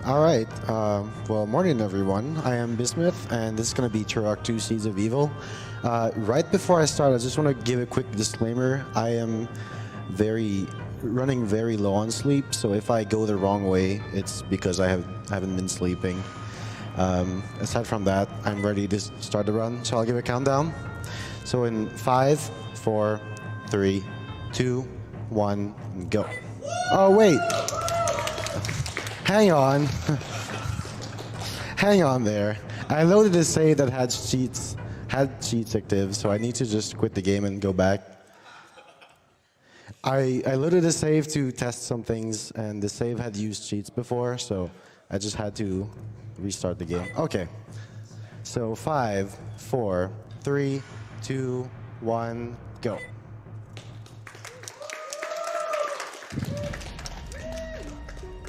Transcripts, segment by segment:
Alright, well, morning everyone. I am Bismuth, and this is going to be Turok 2 Seeds of Evil. Right before I start, I just want to give a quick disclaimer. I am running very low on sleep, so if I go the wrong way, it's because I haven't been sleeping. Aside from that, I'm ready to start the run, so I'll give a countdown. So in 5, 4, 3, 2, 1, go. Oh, wait! Hang on. Hang on there. I loaded a save that had cheats active, so I need to just quit the game and go back. I loaded a save to test some things, and the save had used cheats before, so I just had to restart the game. Okay. So 5, 4, 3, 2, 1, go.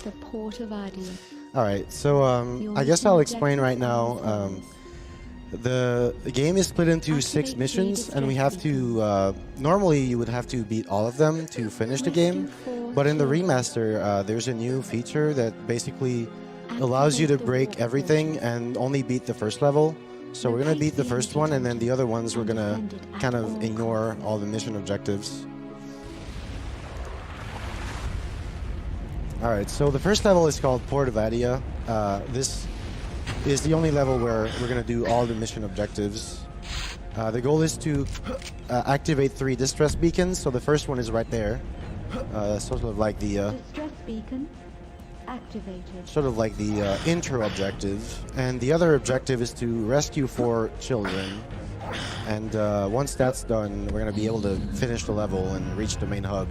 The Port of Adia. Alright, so I guess I'll explain right now. The game is split into 6 missions, and we have to, normally you would have to beat all of them to finish the game, but in the remaster, there's a new feature that basically allows you to break everything and only beat the first level. So we're going to beat the first one, and then the other ones we're going to kind of ignore all the mission objectives. Alright, so the first level is called Port of Adia. This is the only level where we're going to do all the mission objectives. The goal is to activate 3 distress beacons, so the first one is right there. Sort of like the Distress beacon activated. Sort of like the intro objective. And the other objective is to rescue 4 children. And once that's done, we're going to be able to finish the level and reach the main hub.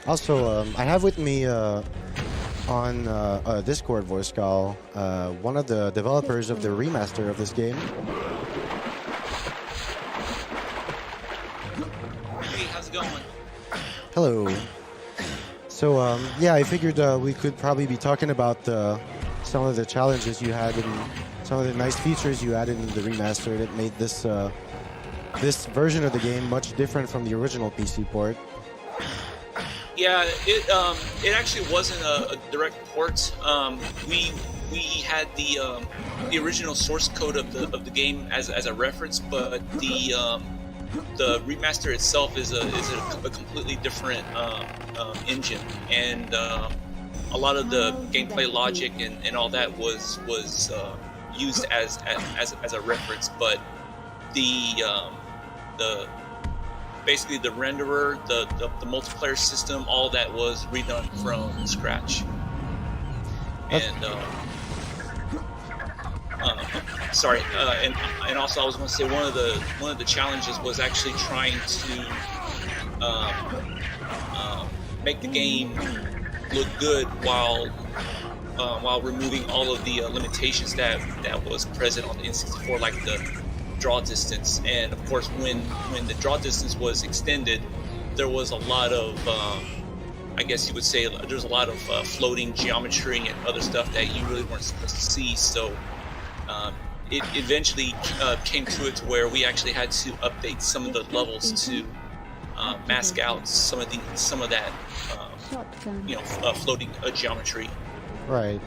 Also, I have with me on a Discord voice call one of the developers of the remaster of this game. Hey, how's it going? Hello. So, yeah, I figured we could probably be talking about some of the challenges you had and some of the nice features you added in the remaster that made this this version of the game much different from the original PC port. Yeah, it actually wasn't a direct port. We had the original source code of the game as a reference, but the remaster itself is a completely different engine, and a lot of the gameplay logic and all that was used as a reference, but the basically the renderer, the multiplayer system, all that was redone from scratch. And sorry, and also I was going to say one of the challenges was actually trying to make the game look good while removing all of the limitations that was present on the N64, like the draw distance. And of course, when the draw distance was extended, there was a lot of I guess you would say there's a lot of floating geometry and other stuff that you really weren't supposed to see. So it eventually came to it to where we actually had to update some of the levels to mask out some of that floating geometry. Right.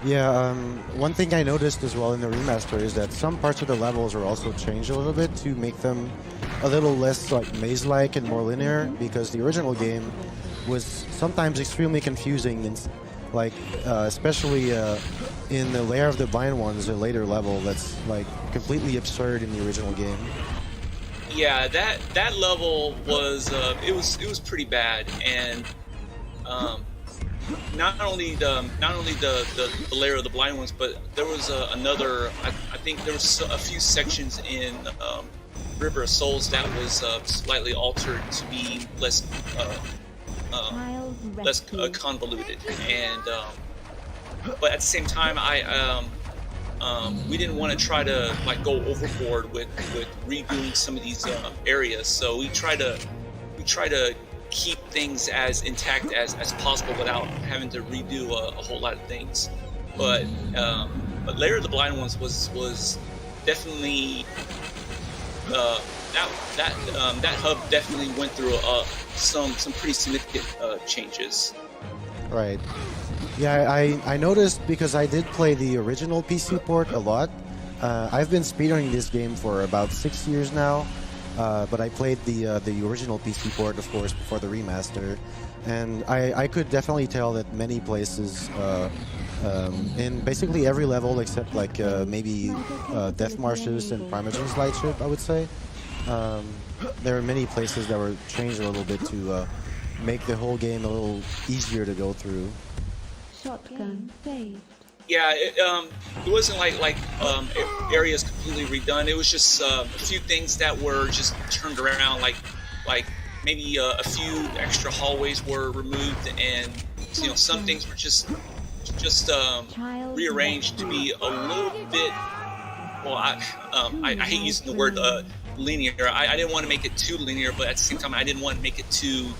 Yeah, one thing I noticed as well in the remaster is that some parts of the levels are also changed a little bit to make them a little less like maze-like and more linear, because the original game was sometimes extremely confusing, and like especially in the Lair of the Blind Ones, a later level that's like completely absurd in the original game. Yeah, that level was it was pretty bad, and not only the Lair of the Blind Ones, but there was another. I think there was a few sections in River of Souls that was slightly altered to be less convoluted, and but at the same time, we didn't want to try to like go overboard with redoing some of these areas, so we try to keep things as intact as possible without having to redo a whole lot of things. But Lair of the Blind Ones was definitely that hub definitely went through some pretty significant changes. Right. Yeah, I noticed because I did play the original PC port a lot. I've been speedrunning this game for about 6 years now, but I played the original PC port, of course, before the remaster, and I could definitely tell that many places, in basically every level except like maybe Death Marshes and Primogen's Lightship, I would say, there are many places that were changed a little bit to make the whole game a little easier to go through. Shotgun saved. Yeah, it wasn't like areas completely redone. It was just a few things that were just turned around, like maybe a few extra hallways were removed, and some things were just rearranged to be a little bit. Well, I hate using the word linear. I didn't want to make it too linear, but at the same time, I didn't want to make it too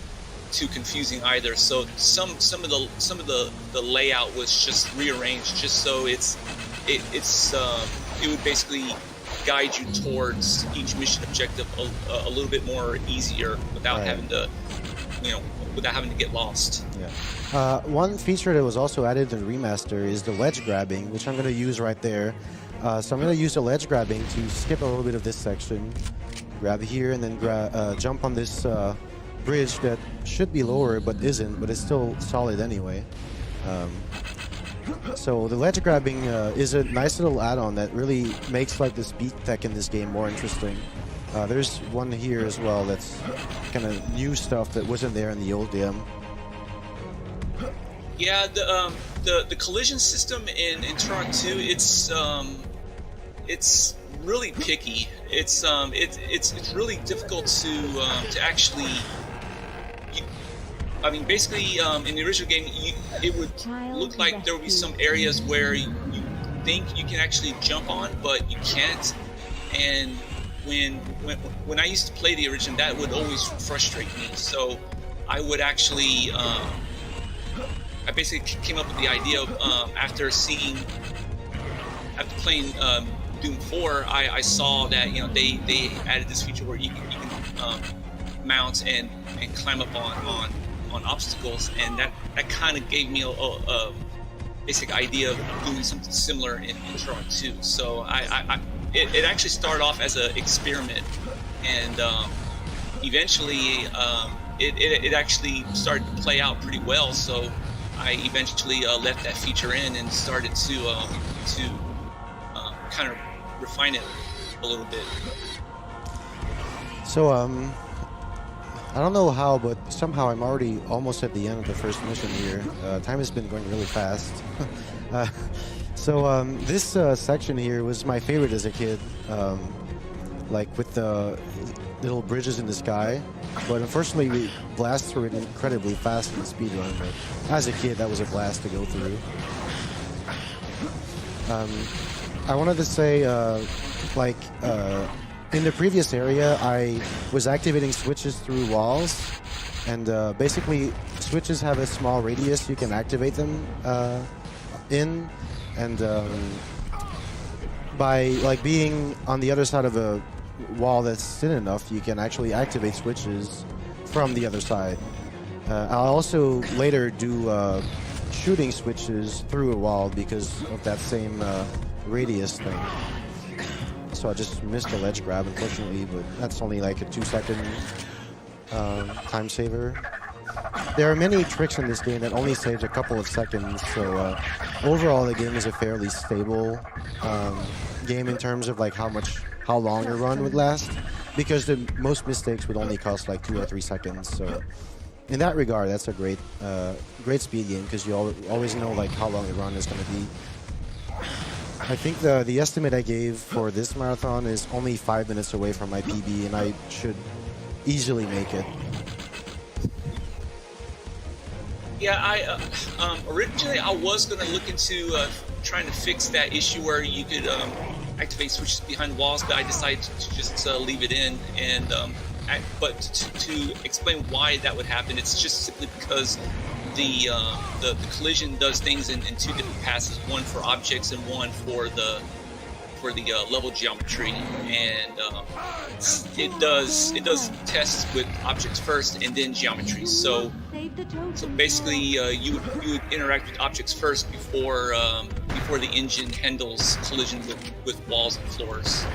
confusing either. So some of the layout was just rearranged just so it would basically guide you towards each mission objective a little bit more easier without having to get lost. Yeah. One feature that was also added in the remaster is the ledge grabbing, which I'm going to use right there. So I'm going to use the ledge grabbing to skip a little bit of this section, grab here, and then jump on this bridge that should be lower but isn't, but it's still solid anyway. So the ledge grabbing is a nice little add-on that really makes like the speed tech in this game more interesting. There's one here as well that's kind of new stuff that wasn't there in the old game. Yeah, the collision system in Turok 2, it's really picky. It's really difficult to actually. I mean, basically, in the original game, it would look like there would be some areas where you think you can actually jump on, but you can't. And when I used to play the original, that would always frustrate me. So I would actually, I basically came up with the idea of after playing Doom 4, I saw that they added this feature where you can mount and climb up on obstacles, and that kind of gave me a basic idea of doing something similar in Turok 2. So it actually started off as an experiment, and eventually it actually started to play out pretty well. So I eventually left that feature in and started to kind of refine it a little bit. So I don't know how, but somehow I'm already almost at the end of the first mission here. Time has been going really fast. So this section here was my favorite as a kid, like with the little bridges in the sky. But unfortunately, we blast through it incredibly fast in the speedrun. But as a kid, that was a blast to go through. I wanted to say, in the previous area, I was activating switches through walls, and basically switches have a small radius you can activate them in, and by being on the other side of a wall that's thin enough, you can actually activate switches from the other side. I'll also later do shooting switches through a wall because of that same radius thing. So I just missed the ledge grab, unfortunately, but that's only like a 2-second time saver. There are many tricks in this game that only saves a couple of seconds, so overall the game is a fairly stable game in terms of how long a run would last, because the most mistakes would only cost like 2 or 3 seconds. So in that regard, that's a great speed game, because you always know how long a run is going to be. I think the estimate I gave for this marathon is only 5 minutes away from my PB, and I should easily make it. Yeah, originally I was going to look into trying to fix that issue where you could activate switches behind walls, but I decided to just leave it in. And but to explain why that would happen, it's just simply because the collision does things in 2 different passes, one for objects and one for the level geometry, and it does tests with objects first and then geometry. So Save the totem. So basically, you would interact with objects first before before the engine handles collision with walls and floors.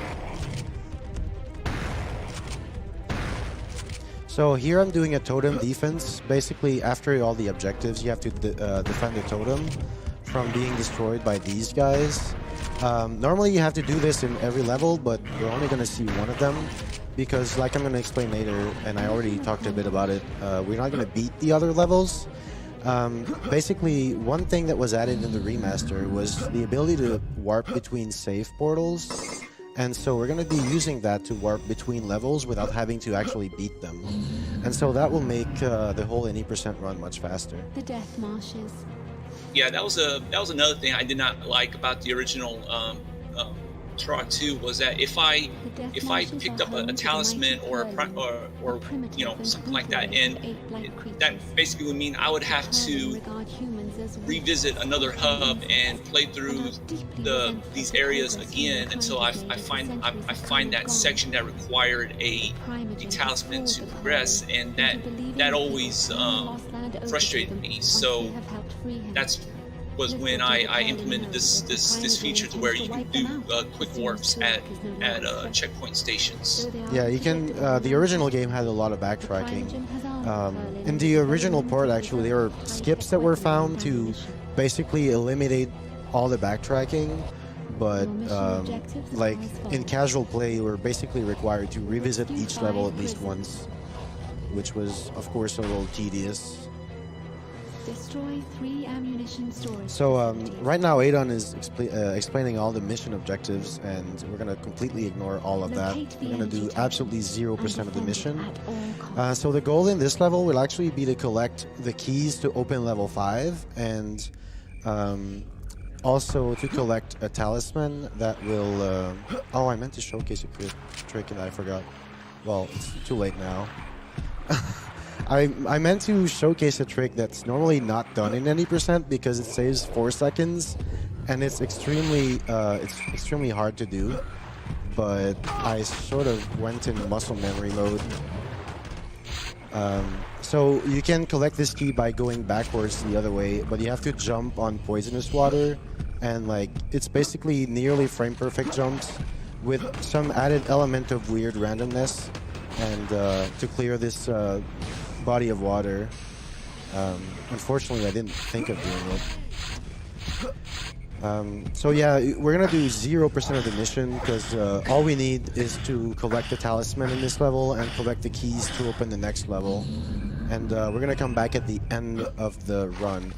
So here I'm doing a totem defense. Basically, after all the objectives, you have to defend the totem from being destroyed by these guys. Normally you have to do this in every level, but we're only going to see one of them because, like I'm going to explain later, and I already talked a bit about it, we're not going to beat the other levels. Basically, one thing that was added in the remaster was the ability to warp between save portals. And so we're going to be using that to warp between levels without having to actually beat them. And so that will make the whole 80% run much faster. The death marshes. Yeah, that was another thing I did not like about the original Turok 2 was that if I picked up a talisman or you know, something like that, and that basically would mean I would have to revisit another hub and play through these areas again until I find that section that required a talisman to progress, and that always frustrated me. So was when I implemented this feature to where you can do quick warps at checkpoint stations. Yeah, you can. The original game had a lot of backtracking. In the original port, actually, there were skips that were found to basically eliminate all the backtracking. But like in casual play, you were basically required to revisit each level at least once, which was, of course, a little tedious. Destroy 3 ammunition storage. So right now Adon is explaining all the mission objectives, and we're going to completely ignore all of that. We're going to do absolutely 0% of the mission. So the goal in this level will actually be to collect the keys to open level 5, and also to collect a talisman that will... oh, I meant to showcase a trick and I forgot. Well, it's too late now. I meant to showcase a trick that's normally not done in any percent because it saves 4 seconds, and it's extremely hard to do. But I sort of went in muscle memory mode. So you can collect this key by going backwards the other way, but you have to jump on poisonous water, and like it's basically nearly frame perfect jumps with some added element of weird randomness, and to clear this body of water. Unfortunately, I didn't think of doing it. So yeah, we're gonna do 0% of the mission because all we need is to collect the talisman in this level and collect the keys to open the next level. And we're gonna come back at the end of the run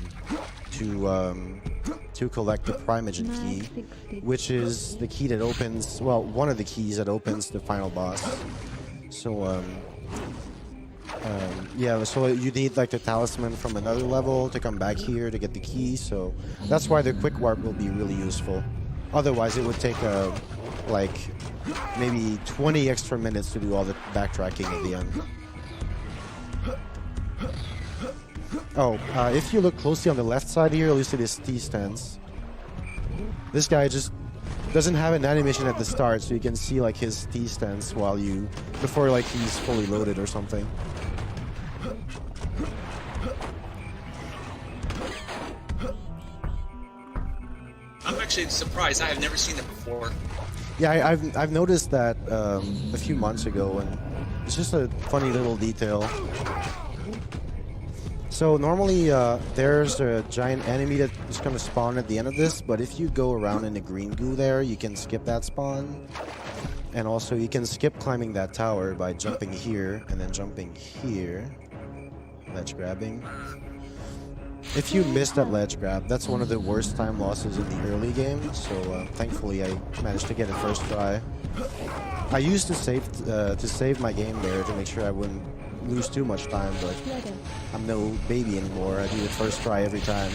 to collect the Primogen key, which is the key that opens, well, one of the keys that opens the final boss. So yeah, so you need like the talisman from another level to come back here to get the key, so that's why the quick warp will be really useful. Otherwise it would take like maybe 20 extra minutes to do all the backtracking at the end. Oh, if you look closely on the left side here, you'll see this T-stance. This guy just doesn't have an animation at the start, so you can see like his T-stance before like he's fully loaded or something. I'm actually surprised. I have never seen it before. Yeah, I've noticed that a few months ago, and it's just a funny little detail. So normally there's a giant enemy that is going to spawn at the end of this, but if you go around in the green goo there, you can skip that spawn. And also you can skip climbing that tower by jumping here and then jumping here. Ledge grabbing. If you miss that ledge grab, that's one of the worst time losses in the early game, so thankfully I managed to get it first try. I used to save my game there to make sure I wouldn't lose too much time, but I'm no baby anymore. I do it first try every time.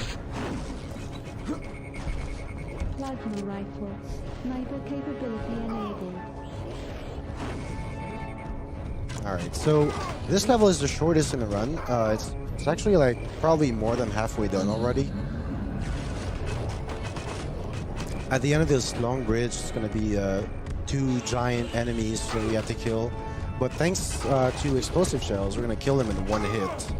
Plasma rifle. Sniper capability enabled. Alright, so this level is the shortest in the run. It's actually like probably more than halfway done already. At the end of this long bridge, it's going to be 2 giant enemies that we have to kill. But thanks to explosive shells, we're going to kill them in 1 hit.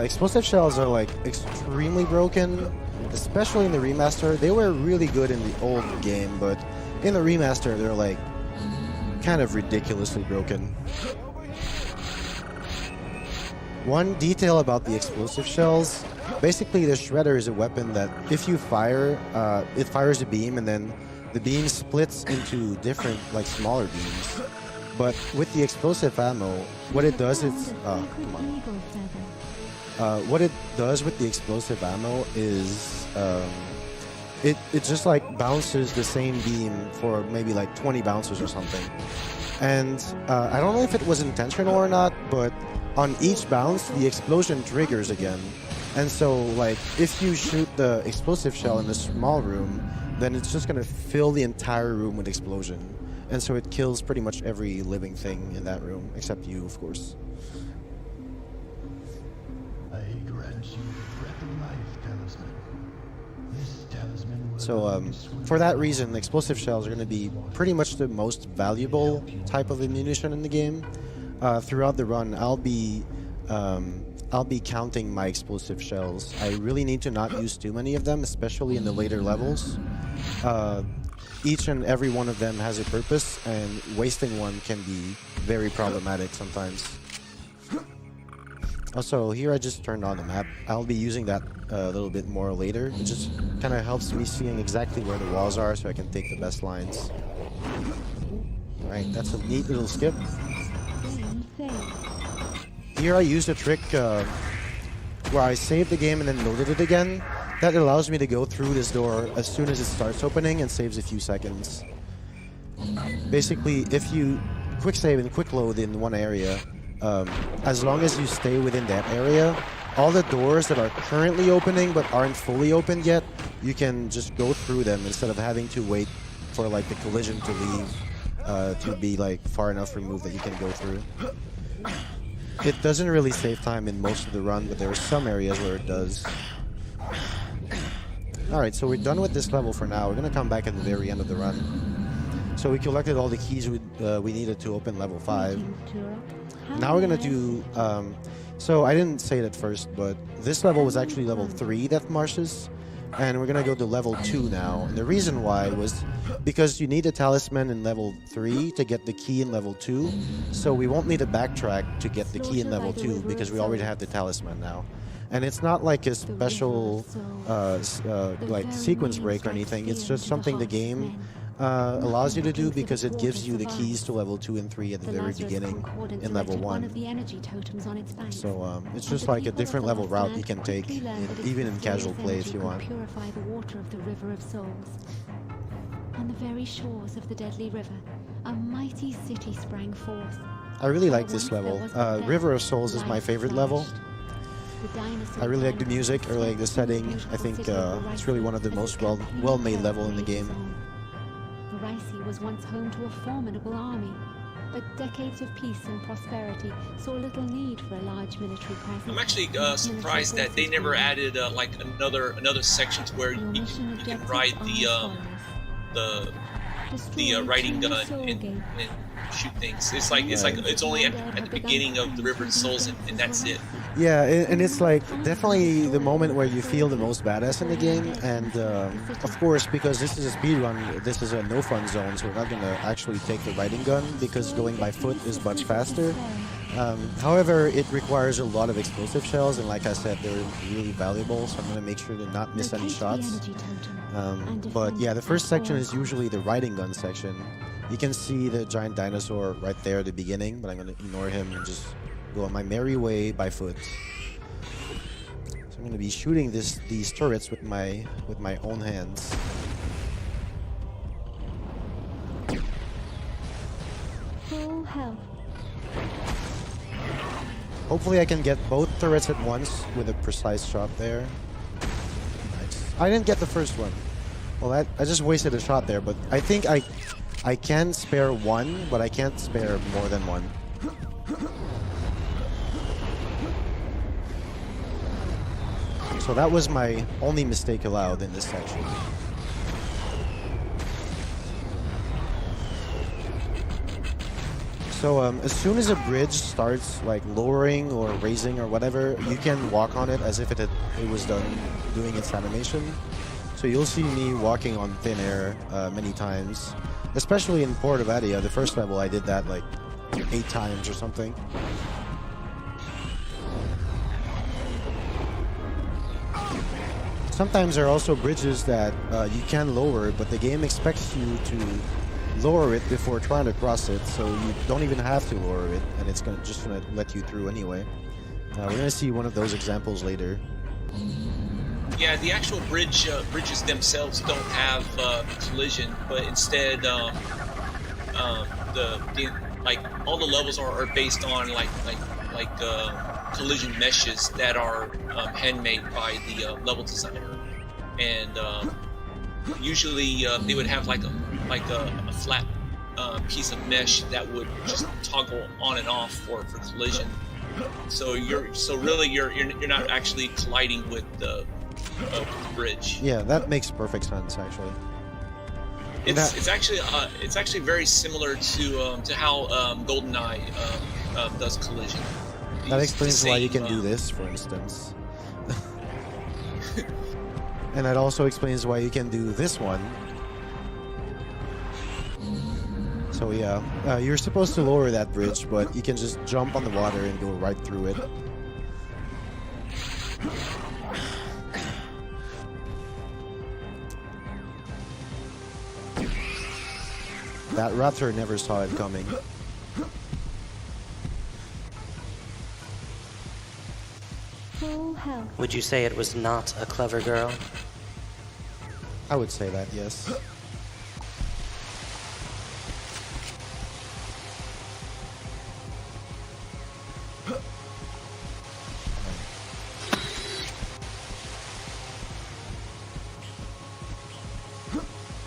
Explosive shells are like extremely broken, especially in the remaster. They were really good in the old game, but in the remaster they're like kind of ridiculously broken. One detail about the explosive shells, basically the shredder is a weapon that if you fire, it fires a beam and then the beam splits into different like smaller beams. But with the explosive ammo, what it does is, what it does with the explosive ammo is it just like bounces the same beam for maybe like 20 bounces or something. And I don't know if it was intentional or not, but on each bounce the explosion triggers again. And so like if you shoot the explosive shell in a small room, then it's just gonna fill the entire room with explosion. And so it kills pretty much every living thing in that room, except you, of course. So for that reason, explosive shells are going to be pretty much the most valuable type of ammunition in the game. Throughout the run, I'll be counting my explosive shells. I really need to not use too many of them, especially in the later levels. Each and every one of them has a purpose, and wasting one can be very problematic sometimes. Also, here I just turned on the map. I'll be using that a little bit more later. It just kind of helps me seeing exactly where the walls are so I can take the best lines. Alright, that's a neat little skip. Here I used a trick where I saved the game and then loaded it again. That allows me to go through this door as soon as it starts opening and saves a few seconds. Basically, if you quick save and quick load in one area, as long as you stay within that area, all the doors that are currently opening but aren't fully opened yet, you can just go through them instead of having to wait for like the collision to leave to be like far enough removed that you can go through. It doesn't really save time in most of the run, but there are some areas where it does. Alright, so we're done with this level for now. We're gonna come back at the very end of the run. So we collected all the keys we needed to open level 5. Now we're gonna do, so I didn't say it at first, but this level was actually level 3 Death Marshes, and we're gonna go to level 2 now. And the reason why was because you need a talisman in level 3 to get the key in level 2, so we won't need to backtrack to get the key in level 2 because we already have the talisman now. And it's not like a special like sequence break or anything, it's just something the game allows you to do because it gives you the keys to level 2 and 3 at the very beginning in level 1. So it's just like a different level route you can take, even in casual play if you want. Purify the water of the River of Souls. On the very shores of the deadly river, a mighty city sprang forth. I really like this level. River of Souls is my favorite level. I really like the music, I really like the setting. I think it's really one of the most well-made level in the game. Remastered was once home to a formidable army, but decades of peace and prosperity saw little need for a large military presence. I'm actually surprised that they never added like another section to where you can ride the riding gun and shoot things. It's only at the beginning of the River of Souls and that's it. Yeah, and it's like definitely the moment where you feel the most badass in the game, and of course because this is a speedrun, this is a no fun zone, so we're not gonna actually take the riding gun because going by foot is much faster. However, it requires a lot of explosive shells, and like I said, they're really valuable, so I'm gonna make sure to not miss any shots. But yeah, the first section is usually the riding gun section. You can see the giant dinosaur right there at the beginning, but I'm gonna ignore him and just go on my merry way by foot. So I'm gonna be shooting these turrets with my own hands. Full health. Hopefully I can get both turrets at once with a precise shot there. Nice. I didn't get the first one. Well, I just wasted a shot there, but I think I can spare one, but I can't spare more than one. So that was my only mistake allowed in this section. So as soon as a bridge starts like lowering or raising or whatever, you can walk on it as if it was done doing its animation. So you'll see me walking on thin air many times, especially in Port of Adia. The first level I did that like 8 times or something. Sometimes there are also bridges that you can lower, but the game expects you to lower it before trying to cross it, so you don't even have to lower it, and it's just gonna let you through anyway. We're gonna see one of those examples later. Yeah, the actual bridges themselves don't have collision, but instead, the like all the levels are based on like collision meshes that are handmade by the level designer, and usually they would have like a flat piece of mesh that would just toggle on and off for collision. So you're not actually colliding with the bridge. Yeah, that makes perfect sense actually. It's actually very similar to how GoldenEye does collision. That explains why you can do this, for instance. And that also explains why you can do this one. So yeah, you're supposed to lower that bridge, but you can just jump on the water and go right through it. That raptor never saw it coming. Full health. Would you say it was not a clever girl? I would say that, yes.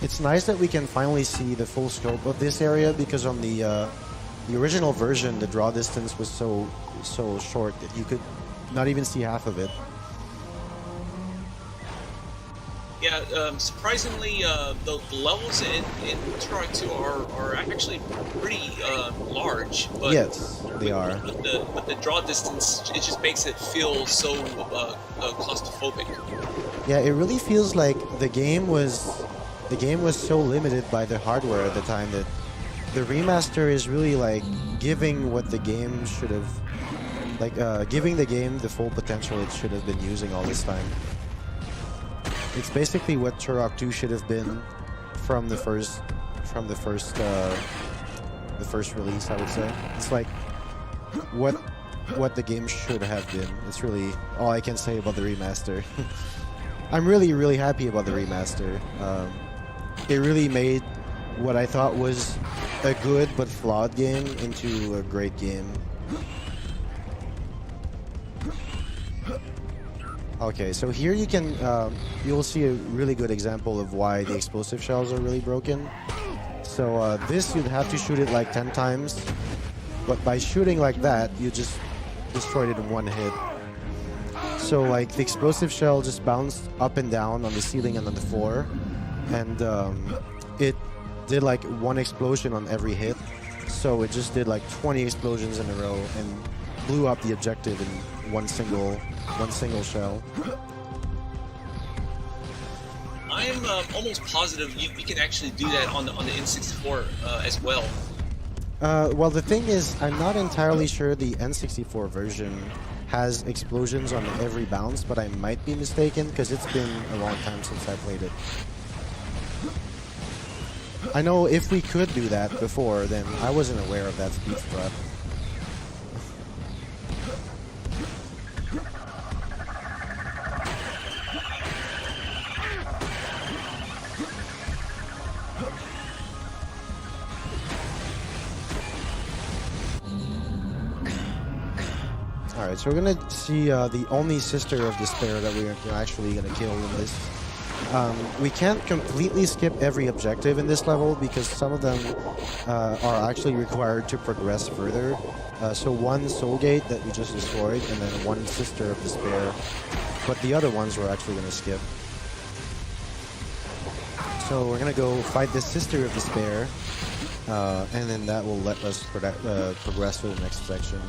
It's nice that we can finally see the full scope of this area, because on the original version, the draw distance was so short that you could not even see half of it. Yeah, surprisingly, the levels in Turok 2 are actually pretty large. But, Yes, they are. But the draw distance, it just makes it feel so claustrophobic. Yeah, it really feels like the game was so limited by the hardware at the time that the remaster is really like giving what the game should have, like giving the game the full potential it should have been using all this time. It's basically what Turok 2 should have been from the first release, I would say. It's like what the game should have been. It's really all I can say about the remaster. I'm really happy about the remaster. It really made what I thought was a good but flawed game into a great game. Okay, so here you can you'll see a really good example of why the explosive shells are really broken. So this you'd have to shoot it like 10 times, but by shooting like that, you just destroyed it in one hit. So like the explosive shell just bounced up and down on the ceiling and on the floor, and it did like one explosion on every hit. So it just did like 20 explosions in a row and blew up the objective in one single shell. I'm almost positive you can actually do that on the N64 as well. Well, the thing is, I'm not entirely sure the N64 version has explosions on every bounce, but I might be mistaken because it's been a long time since I played it. I know if we could do that before, then I wasn't aware of that speed strat. Alright, so we're gonna see the only Sister of Despair that we're actually gonna kill in this. We can't completely skip every objective in this level because some of them are actually required to progress further. So one Soul Gate that we just destroyed, and then one Sister of Despair. But the other ones we're actually gonna skip. So we're gonna go fight this Sister of Despair. and then that will let us progress to the next section.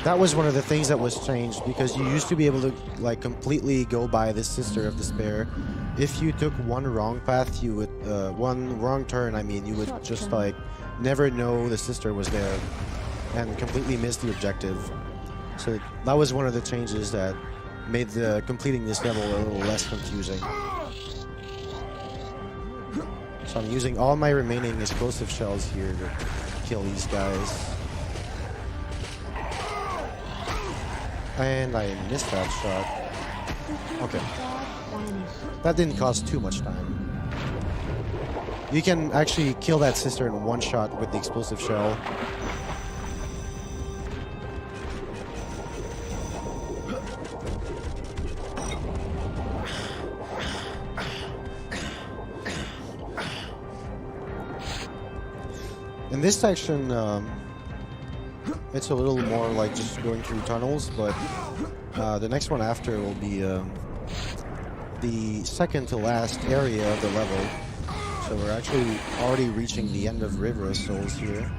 That was one of the things that was changed, because you used to be able to like completely go by the Sister of Despair. If you took one wrong path, you would one wrong turn. I mean, you would just like never know the sister was there and completely miss the objective. So that was one of the changes that made completing this level a little less confusing. So I'm using all my remaining explosive shells here to kill these guys. And I missed that shot. Okay. That didn't cost too much time. You can actually kill that sister in one shot with the explosive shell. In this section, it's a little more like just going through tunnels, but the next one after will be the second to last area of the level. So we're actually already reaching the end of River of Souls here.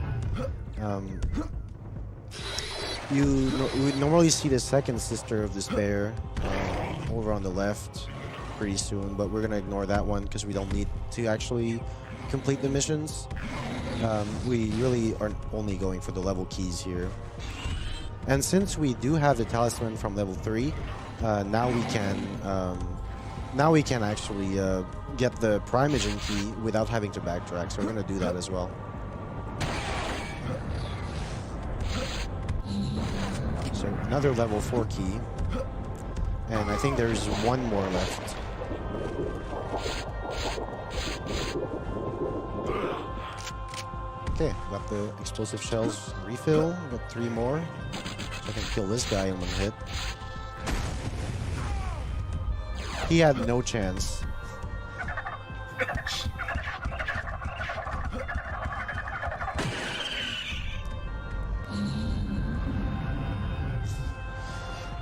You would normally see the second Sister of Despair over on the left pretty soon, but we're gonna ignore that one because we don't need to actually complete the missions. We really are only going for the level keys here. And since we do have the talisman from level 3, now we can actually get the Primogen key without having to backtrack, so we're going to do that as well. So another level 4 key, and I think there's one more left. Okay, got the explosive shells refill, got 3 more, so I can kill this guy in one hit. He had no chance.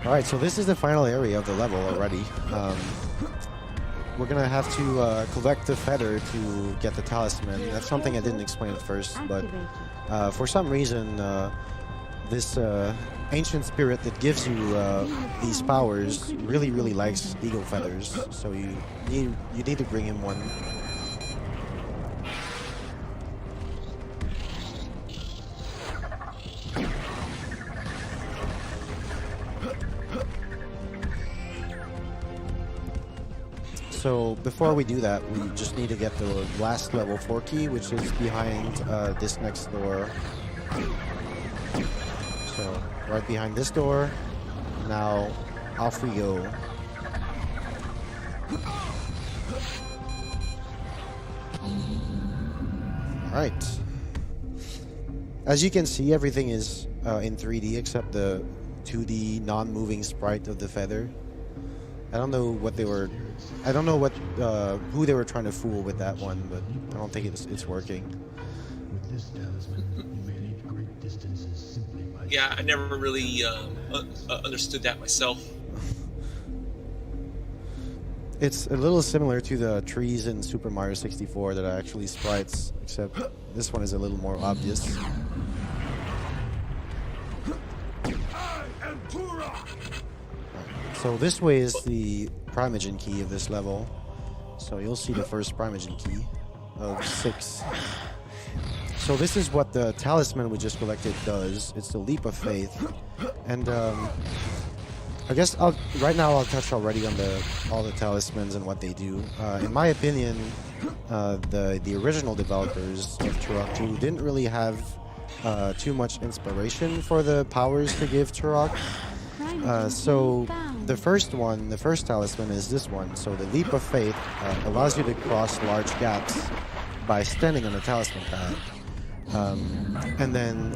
Alright, so this is the final area of the level already. We're gonna have to collect the feather to get the talisman. That's something I didn't explain at first, but for some reason, this ancient spirit that gives you these powers really likes eagle feathers. So you need to bring him one. So before we do that, we just need to get the last level 4 key, which is behind this next door. So right behind this door. Now off we go. Alright. As you can see, everything is in 3D except the 2D non-moving sprite of the feather. I don't know what they were. I don't know what who they were trying to fool with that one, but I don't think it's working. Yeah, I never really understood that myself. It's a little similar to the trees in Super Mario 64 that are actually sprites, except this one is a little more obvious. So this way is the Primogen key of this level. So you'll see the first Primogen key of 6. So this is what the talisman we just collected does. It's the Leap of Faith. And I guess right now I'll touch already on all the talismans and what they do. In my opinion, the original developers of Turok 2 didn't really have too much inspiration for the powers to give Turok. So the first talisman is this one. So the Leap of Faith allows you to cross large gaps by standing on a talisman pad. And then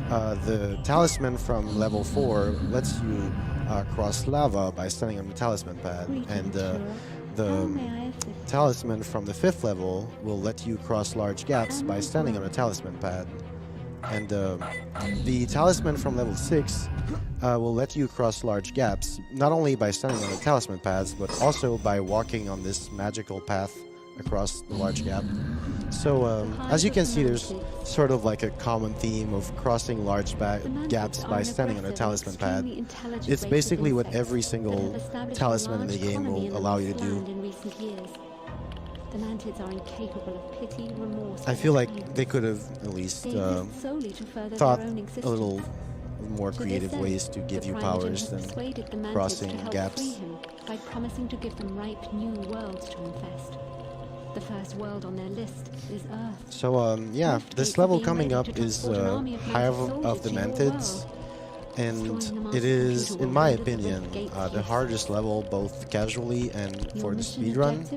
the talisman from level 4 lets you cross lava by standing on the talisman pad. And the talisman from the 5th level will let you cross large gaps by standing on a talisman pad. And the talisman from level 6 will let you cross large gaps, not only by standing on the talisman pads, but also by walking on this magical path across the large gap. So, as you can see, there's sort of like a common theme of crossing large gaps by standing on a talisman pad. It's basically what every single talisman in the game will allow you to do. The mantids are incapable of pity, remorse. I feel like they could have at least thought a little more creative ways to give you powers than crossing gaps. By promising to give them ripe new worlds to infest. The first world on their list is Earth. So, yeah, this level coming up is Hive of the Mantids, and it is, in my opinion, the hardest level, both casually and for the speedrun.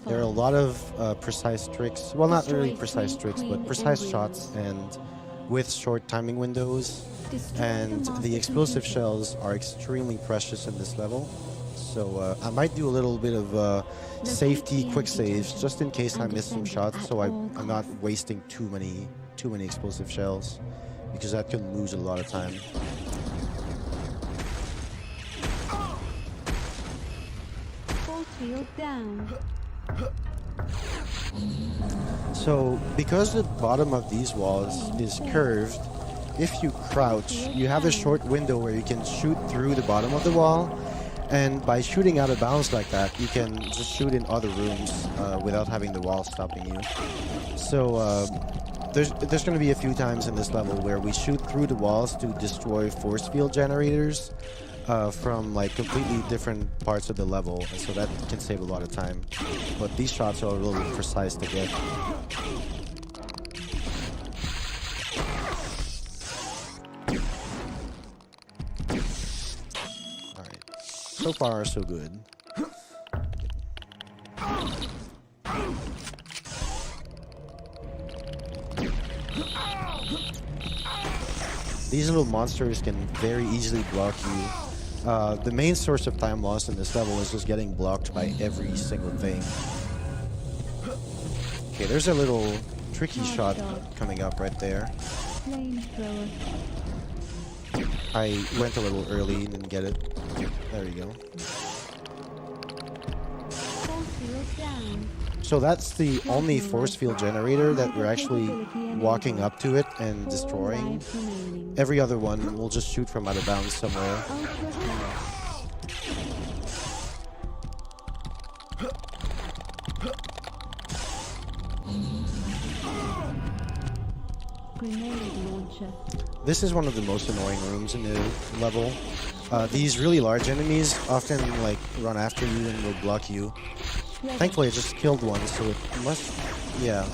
There are a lot of precise tricks, well, not really precise tricks, but precise shots, and with short timing windows, and the explosive shells are extremely precious in this level. So I might do a little bit of safety quick saves just in case I miss some shots, so I'm not wasting too many explosive shells, because that could lose a lot of time. Force field down. So because the bottom of these walls is curved, if you crouch, you have a short window where you can shoot through the bottom of the wall. And by shooting out of bounds like that, you can just shoot in other rooms without having the wall stopping you. So there's going to be a few times in this level where we shoot through the walls to destroy force field generators from like completely different parts of the level, and so that can save a lot of time. But these shots are a little precise to get. So far, so good. These little monsters can very easily block you. The main source of time lost in this level is just getting blocked by every single thing. Okay, there's a little tricky shot coming up right there. I went a little early and didn't get it. There you go. So that's the only force field generator that we're actually walking up to it and destroying. Every other one will just shoot from out of bounds somewhere. This is one of the most annoying rooms in the level. These really large enemies often like run after you and will block you. Thankfully I just killed one, so it must... yeah.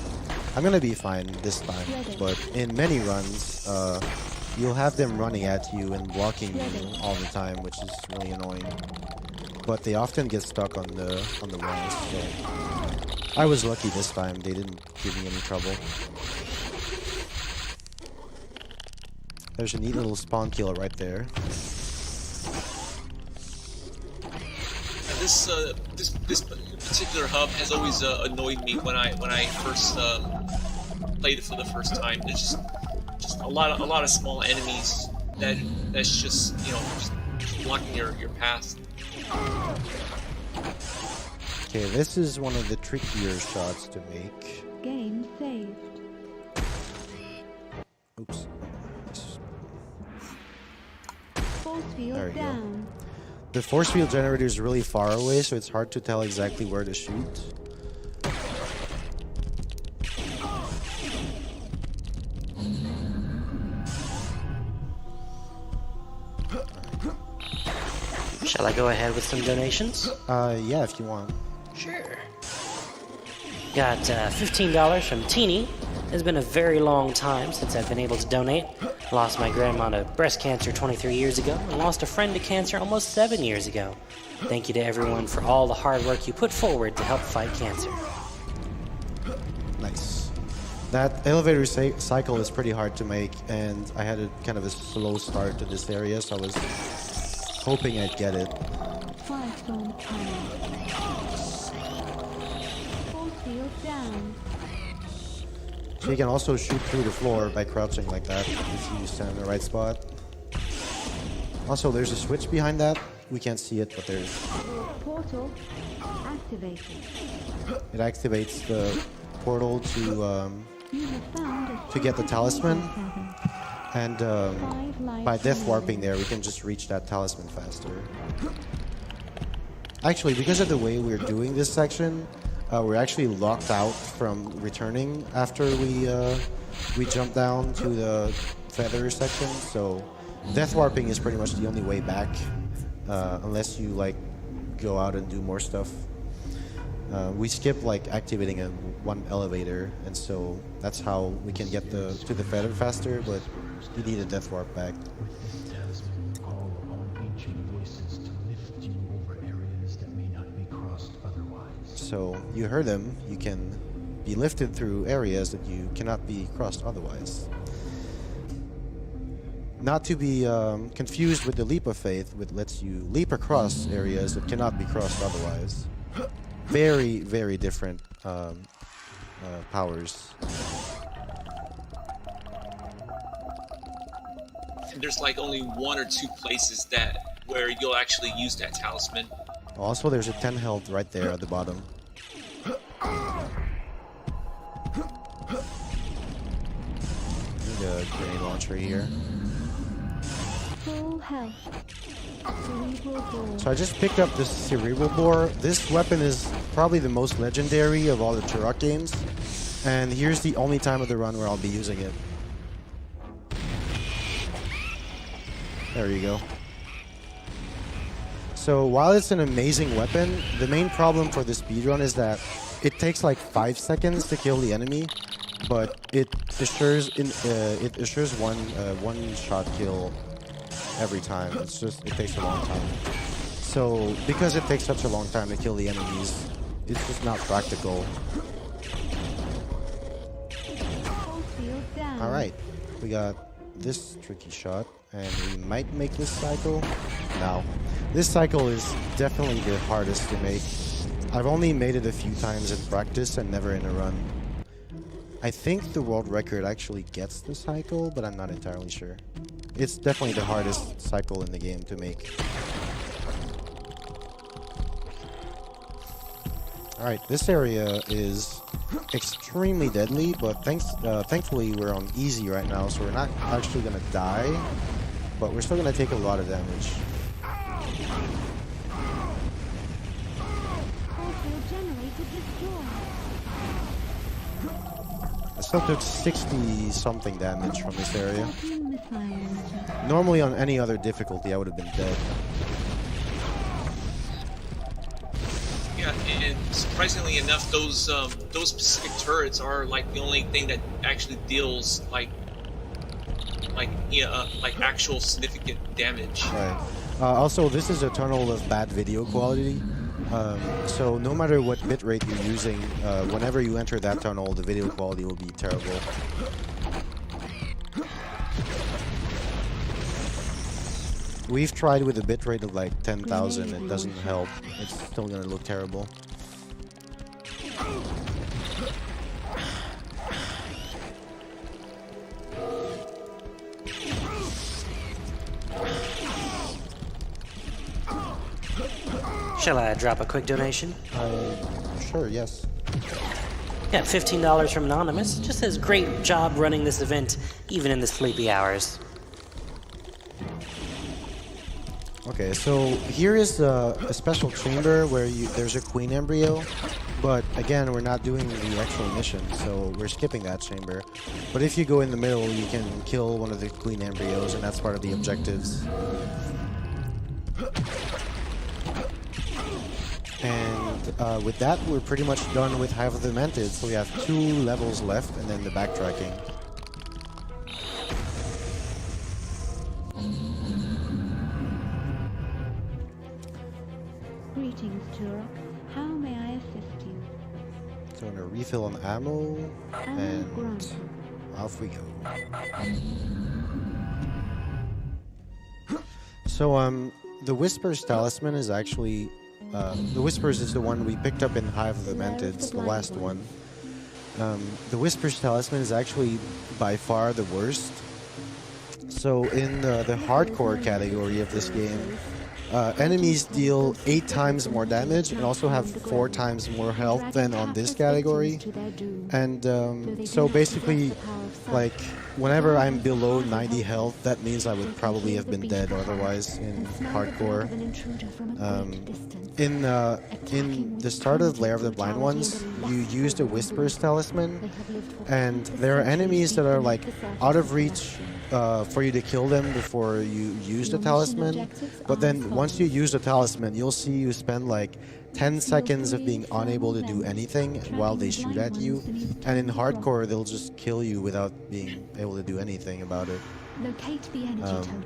I'm gonna be fine this time, but in many runs, you'll have them running at you and blocking you all the time, which is really annoying. But they often get stuck on the walls, so... I was lucky this time, they didn't give me any trouble. There's a neat little spawn killer right there. This particular hub has always annoyed me when I first played it for the first time. There's just a lot of small enemies that's just, you know, just blocking your path. Okay, this is one of the trickier shots to make. Game saved. Oops. Force field There you go. down. The force field generator is really far away, so it's hard to tell exactly where to shoot. Shall I go ahead with some donations? Yeah, if you want. Sure. Got $15 from Teeny. It's been a very long time since I've been able to donate. Lost my grandma to breast cancer 23 years ago, and lost a friend to cancer almost 7 years ago. Thank you to everyone for all the hard work you put forward to help fight cancer. Nice. That elevator cycle is pretty hard to make, and I had a kind of a slow start to this area, so I was hoping I'd get it. Firestorm cannon. Force field down. So you can also shoot through the floor by crouching like that if you stand in the right spot. Also, there's a switch behind that. We can't see it, but there's... Portal activated. It activates the portal to get the talisman, and by death warping there, we can just reach that talisman faster. Actually, because of the way we're doing this section, we're actually locked out from returning after we jump down to the feather section. So death warping is pretty much the only way back, unless you like go out and do more stuff. We skip like activating one elevator, and so that's how we can get to the feather faster. But you need a death warp back. Call on ancient voices to lift you over areas that may not be crossed otherwise. So you heard them. You can be lifted through areas that you cannot be crossed otherwise. Not to be confused with the leap of faith, which lets you leap across areas that cannot be crossed otherwise. Very, very different powers. There's like only 1 or 2 places where you'll actually use that talisman. Also, there's a 10 health right there at the bottom. Need a grenade launcher here. Full health. Cerebral bore. So I just picked up this cerebral bore. This weapon is probably the most legendary of all the Turok games, and here's the only time of the run where I'll be using it. There you go. So while it's an amazing weapon, the main problem for the speedrun is that it takes like 5 seconds to kill the enemy, but it assures one shot kill every time. It takes a long time. So because it takes such a long time to kill the enemies, it's just not practical. All right, we got this tricky shot, and we might make this cycle. No, this cycle is definitely the hardest to make. I've only made it a few times in practice and never in a run. I think the world record actually gets the cycle, but I'm not entirely sure. It's definitely the hardest cycle in the game to make. Alright, this area is extremely deadly, but thankfully we're on easy right now, so we're not actually gonna die, but we're still gonna take a lot of damage. I still took 60 something damage from this area. Normally on any other difficulty I would have been dead. Yeah, and surprisingly enough, those specific turrets are like the only thing that actually deals like actual significant damage. Right. Also, this is a tunnel of bad video quality. So no matter what bitrate you're using, whenever you enter that tunnel, the video quality will be terrible. We've tried with a bitrate of like 10,000, it doesn't help. It's still gonna look terrible. Shall I drop a quick donation? Sure, yes. Yeah, $15 from Anonymous. Just says, great job running this event, even in the sleepy hours. Okay, so here is a special chamber where there's a queen embryo, but again, we're not doing the actual mission, so we're skipping that chamber. But if you go in the middle, you can kill one of the queen embryos, and that's part of the objectives. And with that, we're pretty much done with Hive of the Demented, so we have 2 levels left, and then the backtracking. Greetings, Turok. How may I assist you? So I'm gonna refill on ammo, and granted. off we go. So the Whispers talisman is actually the Whispers is the one we picked up in Hive of the Dementeds, the last one. The Whispers talisman is actually by far the worst. So in the hardcore category of this game, enemies deal 8 times more damage and also have 4 times more health than on this category. And so basically, like, whenever I'm below 90 health, that means I would probably have been dead otherwise in hardcore. In the start of Lair of the Blind Ones, you use the Whisper's Talisman, and there are enemies that are like out of reach for you to kill them before you use the talisman. But then once you use the talisman, you'll see you spend like 10 seconds of being unable to do anything while they shoot at you. And in hardcore, they'll just kill you without being able to do anything about it.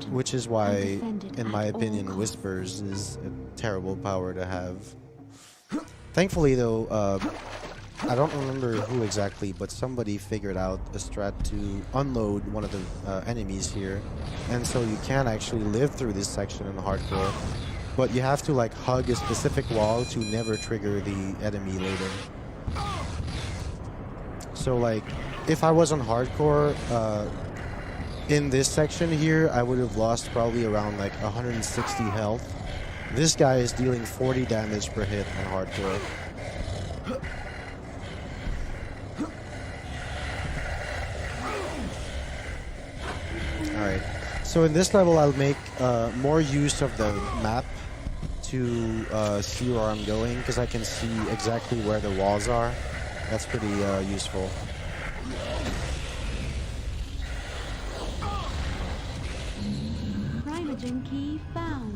Which is why, in my opinion, Whispers is a terrible power to have. Thankfully, though, I don't remember who exactly, but somebody figured out a strat to unload one of the enemies here, and so you can actually live through this section in hardcore, but you have to like hug a specific wall to never trigger the enemy loading. So like, if I was on hardcore, in this section here, I would have lost probably around like 160 health. This guy is dealing 40 damage per hit on hardcore. Alright, so in this level I'll make more use of the map to see where I'm going, because I can see exactly where the walls are. That's pretty useful.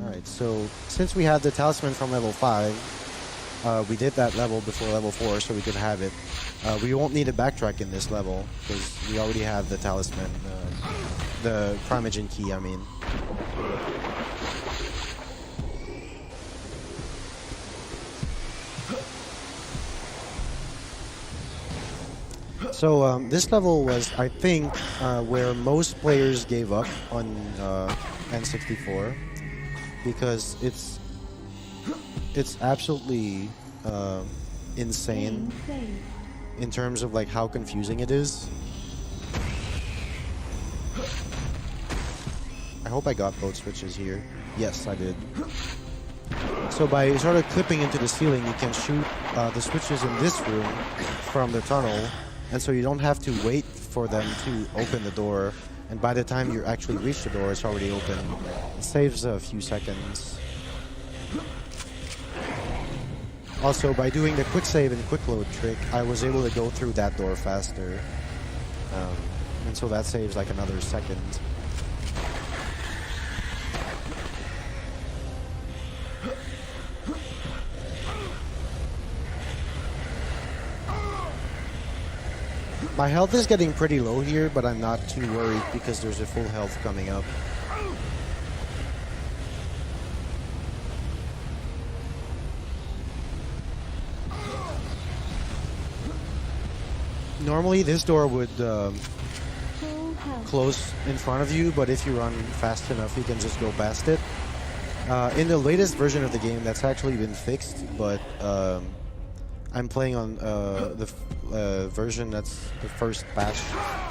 Alright, so since we had the talisman from level 5, we did that level before level 4 so we could have it. We won't need to backtrack in this level because we already have the talisman, the Primogen key, I mean. So this level was, I think, where most players gave up on N64, because it's absolutely insane in terms of like how confusing it is. I hope I got both switches here. Yes, I did. So by sort of clipping into the ceiling, you can shoot the switches in this room from the tunnel, and so you don't have to wait for them to open the door, and by the time you actually reach the door, it's already open. It saves a few seconds. Also, by doing the quick save and quick load trick, I was able to go through that door faster. And so that saves like another second. My health is getting pretty low here, but I'm not too worried because there's a full health coming up. Normally this door would close in front of you, but if you run fast enough, you can just go past it. In the latest version of the game, that's actually been fixed, but I'm playing on the version that's the first patch.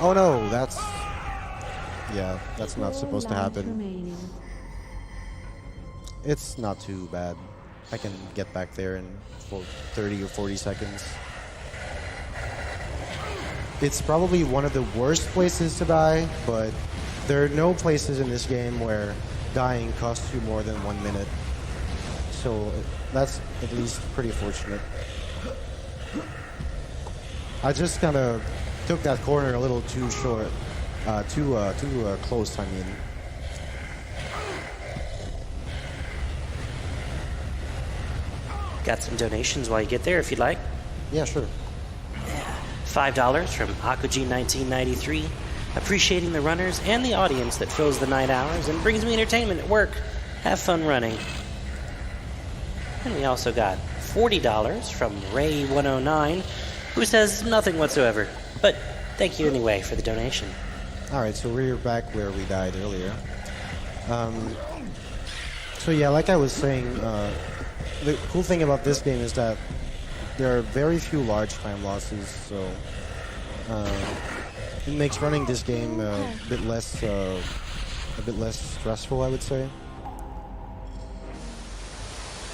Oh no, that's not supposed to happen. It's not too bad. I can get back there in 30 or 40 seconds. It's probably one of the worst places to die, but there are no places in this game where dying costs you more than 1 minute. So that's at least pretty fortunate. I just kind of took that corner a little too short, too close, I mean. Got some donations while you get there if you'd like. Yeah, sure. $5 from Akuji1993, appreciating the runners and the audience that fills the night hours and brings me entertainment at work. Have fun running. And we also got $40 from Ray109, who says nothing whatsoever, but thank you anyway for the donation. Alright, so we're back where we died earlier. So yeah, like I was saying, the cool thing about this game is that there are very few large time losses, so it makes running this game a bit less stressful, I would say.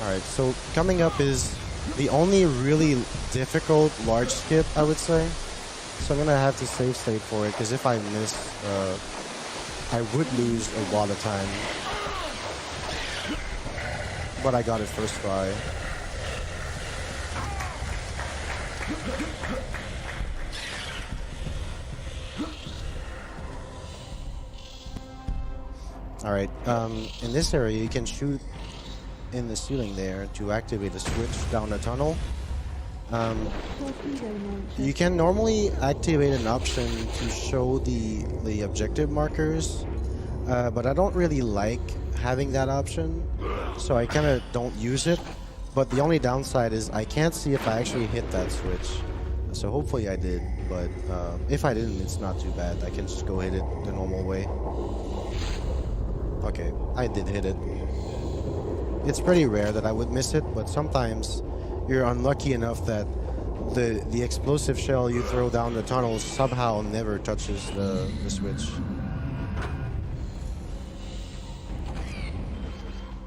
Alright, so coming up is the only really difficult large skip, I would say. So I'm gonna have to save state for it, because if I miss, I would lose a lot of time. But I got it first try. Alright, in this area you can shoot in the ceiling there to activate a switch down the tunnel. You can normally activate an option to show the objective markers, but I don't really like having that option, so I kind of don't use it. But the only downside is I can't see if I actually hit that switch. So hopefully I did, but if I didn't, it's not too bad. I can just go hit it the normal way. Okay, I did hit it. It's pretty rare that I would miss it, but sometimes you're unlucky enough that the explosive shell you throw down the tunnel somehow never touches the switch.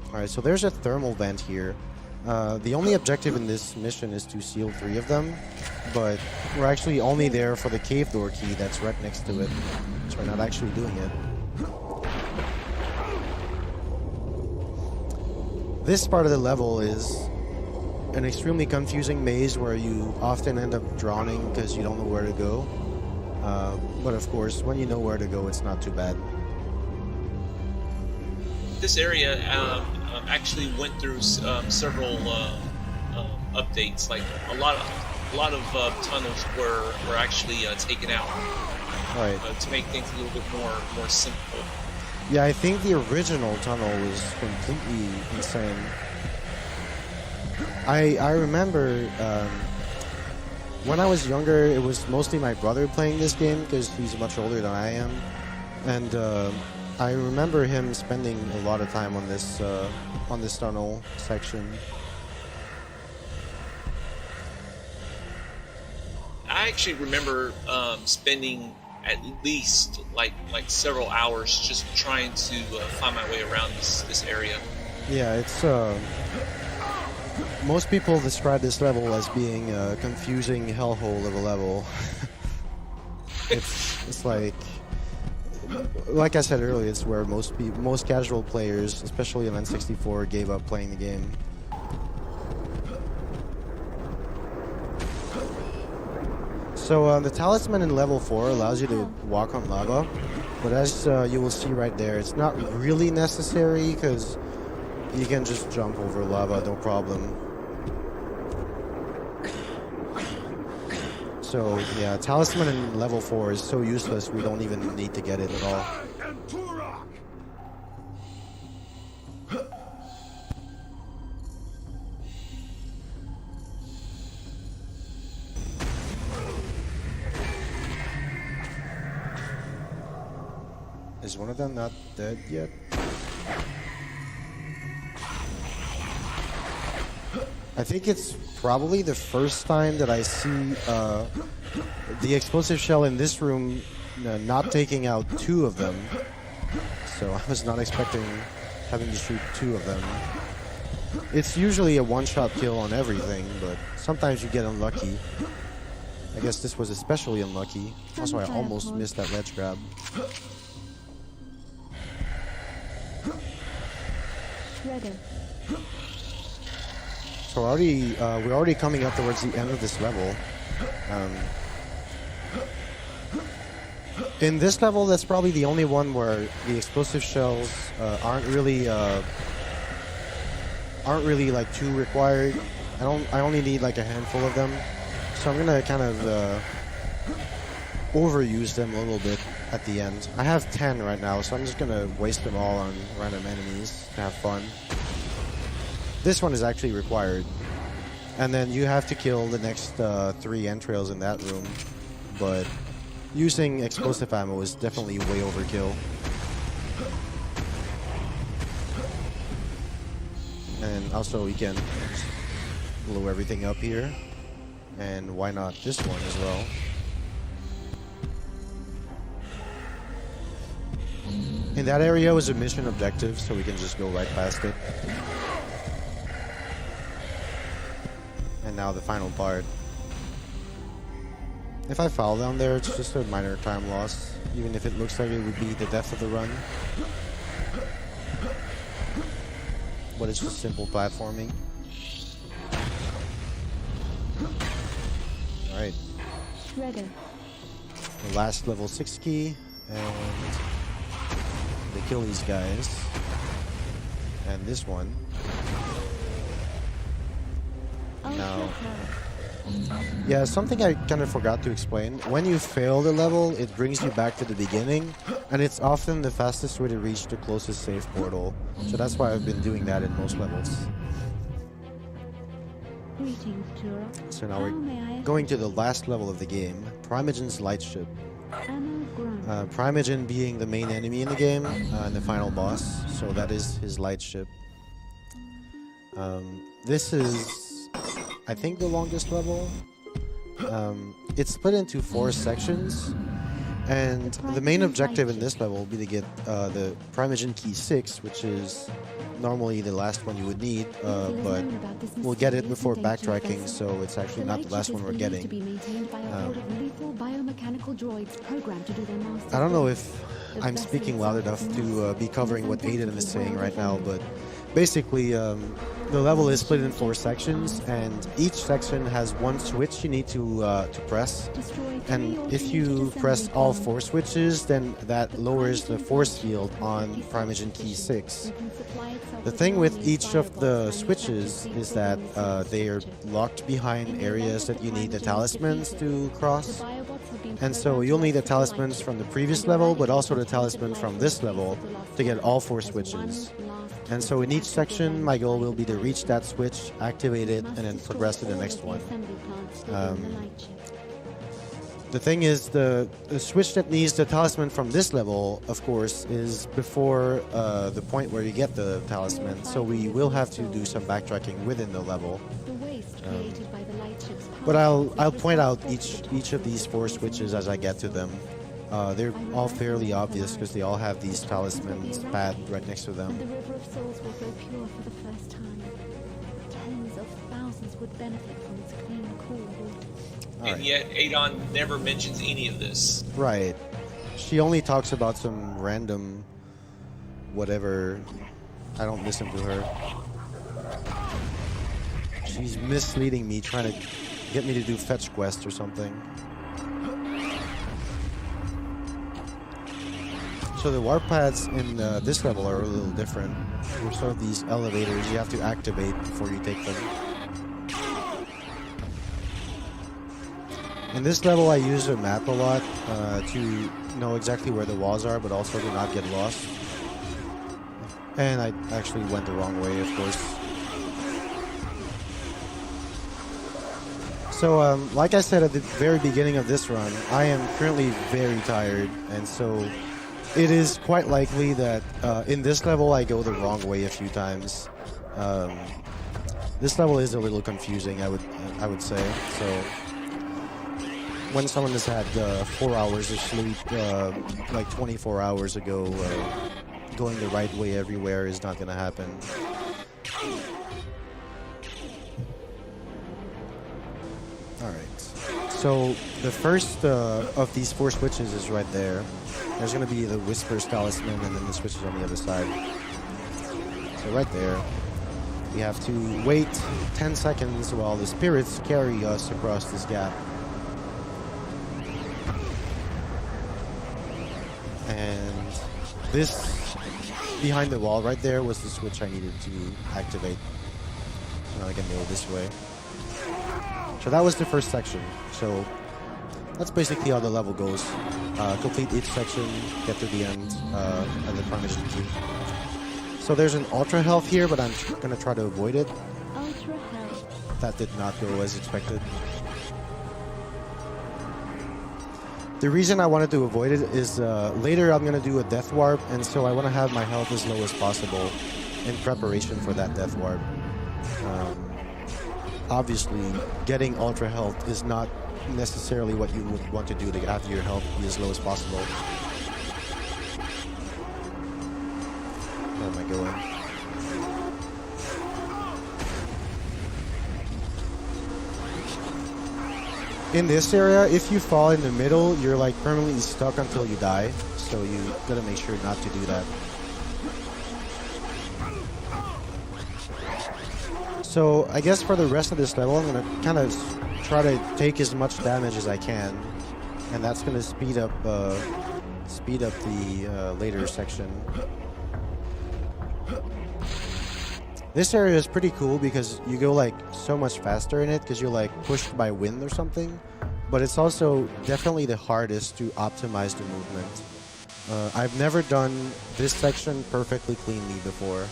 Alright, so there's a thermal vent here. The only objective in this mission is to seal 3 of them, but we're actually only there for the cave door key that's right next to it, so we're not actually doing it. This part of the level is an extremely confusing maze where you often end up drowning because you don't know where to go. But of course, when you know where to go, it's not too bad. This area actually went through several updates. Like a lot of tunnels were actually taken out, Right. to make things a little bit more simple. Yeah, I think the original tunnel was completely insane. I remember when I was younger, it was mostly my brother playing this game because he's much older than I am, and I remember him spending a lot of time on this tunnel section. I actually remember spending at least like several hours just trying to find my way around this area. Yeah, it's most people describe this level as being a confusing hellhole of a level. it's like I said earlier, it's where most casual players, especially on N64, gave up playing the game. So the talisman in level 4 allows you to walk on lava, but as you will see right there, it's not really necessary because you can just jump over lava, no problem. So yeah, talisman in level 4 is so useless we don't even need to get it at all. I am Turok! Is one of them not dead yet? I think it's probably the first time that I see the explosive shell in this room not taking out 2 of them. So I was not expecting having to shoot 2 of them. It's usually a one-shot kill on everything, but sometimes you get unlucky. I guess this was especially unlucky. Also, I almost missed that ledge grab. Shredder. So we're already coming up towards the end of this level. In this level, that's probably the only one where the explosive shells aren't really like too required. I only need like a handful of them, so I'm gonna kind of overuse them a little bit at the end. I have 10 right now, so I'm just gonna waste them all on random enemies to have fun. This one is actually required. And then you have to kill the next 3 entrails in that room. But using explosive ammo is definitely way overkill. And also you can just blow everything up here. And why not this one as well? In that area was a mission objective, so we can just go right past it. and now the final part. If I fall down there, it's just a minor time loss, even if it looks like it would be the death of the run. But it's just simple platforming. Alright. Shredder. The last level 6 key, and they kill these guys. And this one. Now, yeah, something I kind of forgot to explain. When you fail the level, it brings you back to the beginning, and it's often the fastest way to reach the closest save portal. So that's why I've been doing that in most levels. Greetings, Turok. So now How we're may I going to the last level of the game, Primogen's Lightship. Anna Grant. Primogen being the main enemy in the game and the final boss, so that is his lightship. This is, I think, the longest level. It's split into 4 sections, and the main objective in this level will be to get the Primogen Key 6, which is normally the last one you would need, but we'll get it before backtracking, so it's actually not the last one we're getting. I don't know if I'm speaking loud enough to be covering what Aiden is saying right now, but basically the level is split in 4 sections, and each section has one switch you need to press, and if you press all 4 switches, then that lowers the force field on Primogen Key 6. The thing with each of the switches is that they are locked behind areas that you need the talismans to cross, and so you'll need the talismans from the previous level, but also the talisman from this level to get all 4 switches. And so in each section, my goal will be to reach that switch, activate it, and then progress to the next one. The thing is, the switch that needs the talisman from this level, of course, is before the point where you get the talisman, so we will have to do some backtracking within the level. But I'll point out each of these 4 switches as I get to them. They're all fairly obvious because they all have these talismans pad right next to them. The river of souls will go pure for the first time. Tens of thousands would benefit from its clean, cool water. And yet Adon never mentions any of this. Right. She only talks about some random whatever. I don't listen to her. She's misleading me, trying to get me to do fetch quests or something. So the warp pads in this level are a little different. There's sort of these elevators you have to activate before you take them. In this level I use a map a lot to know exactly where the walls are, but also to not get lost. And I actually went the wrong way, of course. So, like I said at the very beginning of this run, I am currently very tired, and so it is quite likely that in this level I go the wrong way a few times. This level is a little confusing, I would say. So when someone has had 4 hours of sleep, like 24 hours ago, going the right way everywhere is not going to happen. Alright, so the first of these 4 switches is right there. There's going to be the Whisper's Talisman and then the switches on the other side. So right there, we have to wait 10 seconds while the spirits carry us across this gap. And this, behind the wall right there, was the switch I needed to activate. Now I can go this way. So that was the first section. So that's basically how the level goes. Complete each section, get to the end, and the Primogen Key. So there's an Ultra Health here, but I'm going to try to avoid it. Ultra health. That did not go as expected. The reason I wanted to avoid it is later I'm going to do a Death Warp, and so I want to have my health as low as possible in preparation for that Death Warp. Obviously, getting Ultra Health is not necessarily what you would want to do to have your health be as low as possible. Where am I going? in this area, if you fall in the middle, you're like permanently stuck until you die. So you gotta make sure not to do that. So I guess for the rest of this level, I'm gonna kind of try to take as much damage as I can, and that's gonna speed up the later section. This area is pretty cool because you go like so much faster in it because you're like pushed by wind or something, but it's also definitely the hardest to optimize the movement. I've never done this section perfectly cleanly before.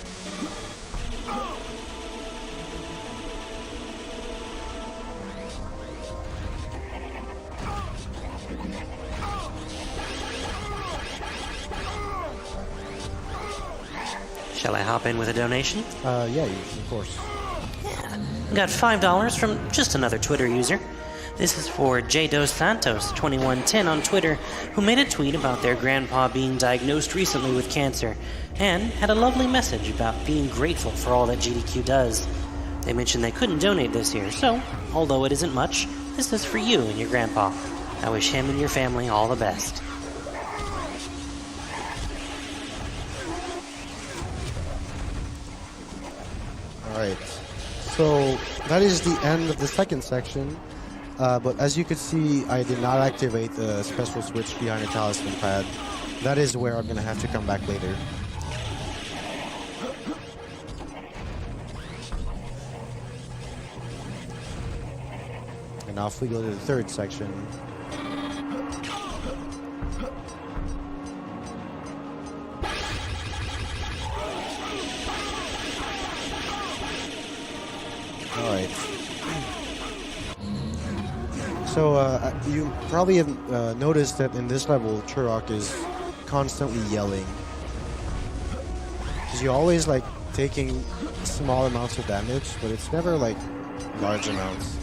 Shall I hop in with a donation? Yeah, of course. Got $5 from just another Twitter user. This is for J. Dos Santos 2110 on Twitter, who made a tweet about their grandpa being diagnosed recently with cancer, and had a lovely message about being grateful for all that GDQ does. They mentioned they couldn't donate this year, so, although it isn't much, this is for you and your grandpa. I wish him and your family all the best. Alright, so that is the end of the second section, but as you can see, I did not activate the special switch behind the talisman pad. That is where I'm going to have to come back later. And now if we go to the third section. Alright. So, you probably have noticed that in this level, Turok is constantly yelling. Because you're always, like, taking small amounts of damage, but it's never, like, large amounts.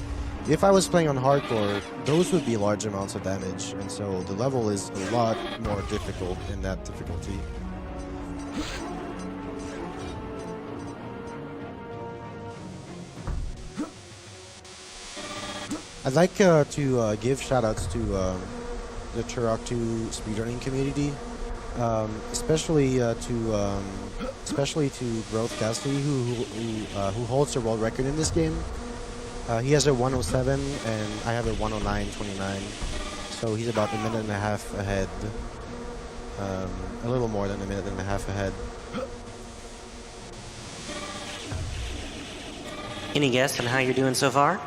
If I was playing on hardcore, those would be large amounts of damage, and so the level is a lot more difficult in that difficulty. I'd like to give shoutouts to the Turok 2 speedrunning community, especially to Growth Cassidy, who holds the world record in this game. He has a 107 and I have a 109.29, so he's about a minute and a half ahead, a little more than a minute and a half ahead. Any guess on how you're doing so far?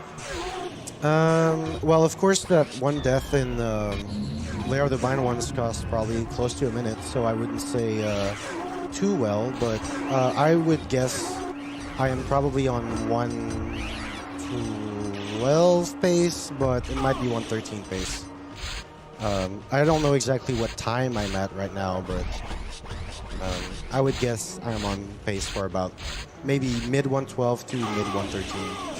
Well, of course, that one death in Lair of the Blind Ones cost probably close to a minute, so I wouldn't say too well, but I would guess I am probably on 112 pace, but it might be 113 pace. I don't know exactly what time I'm at right now, but I would guess I'm on pace for about maybe mid 112 to mid 113.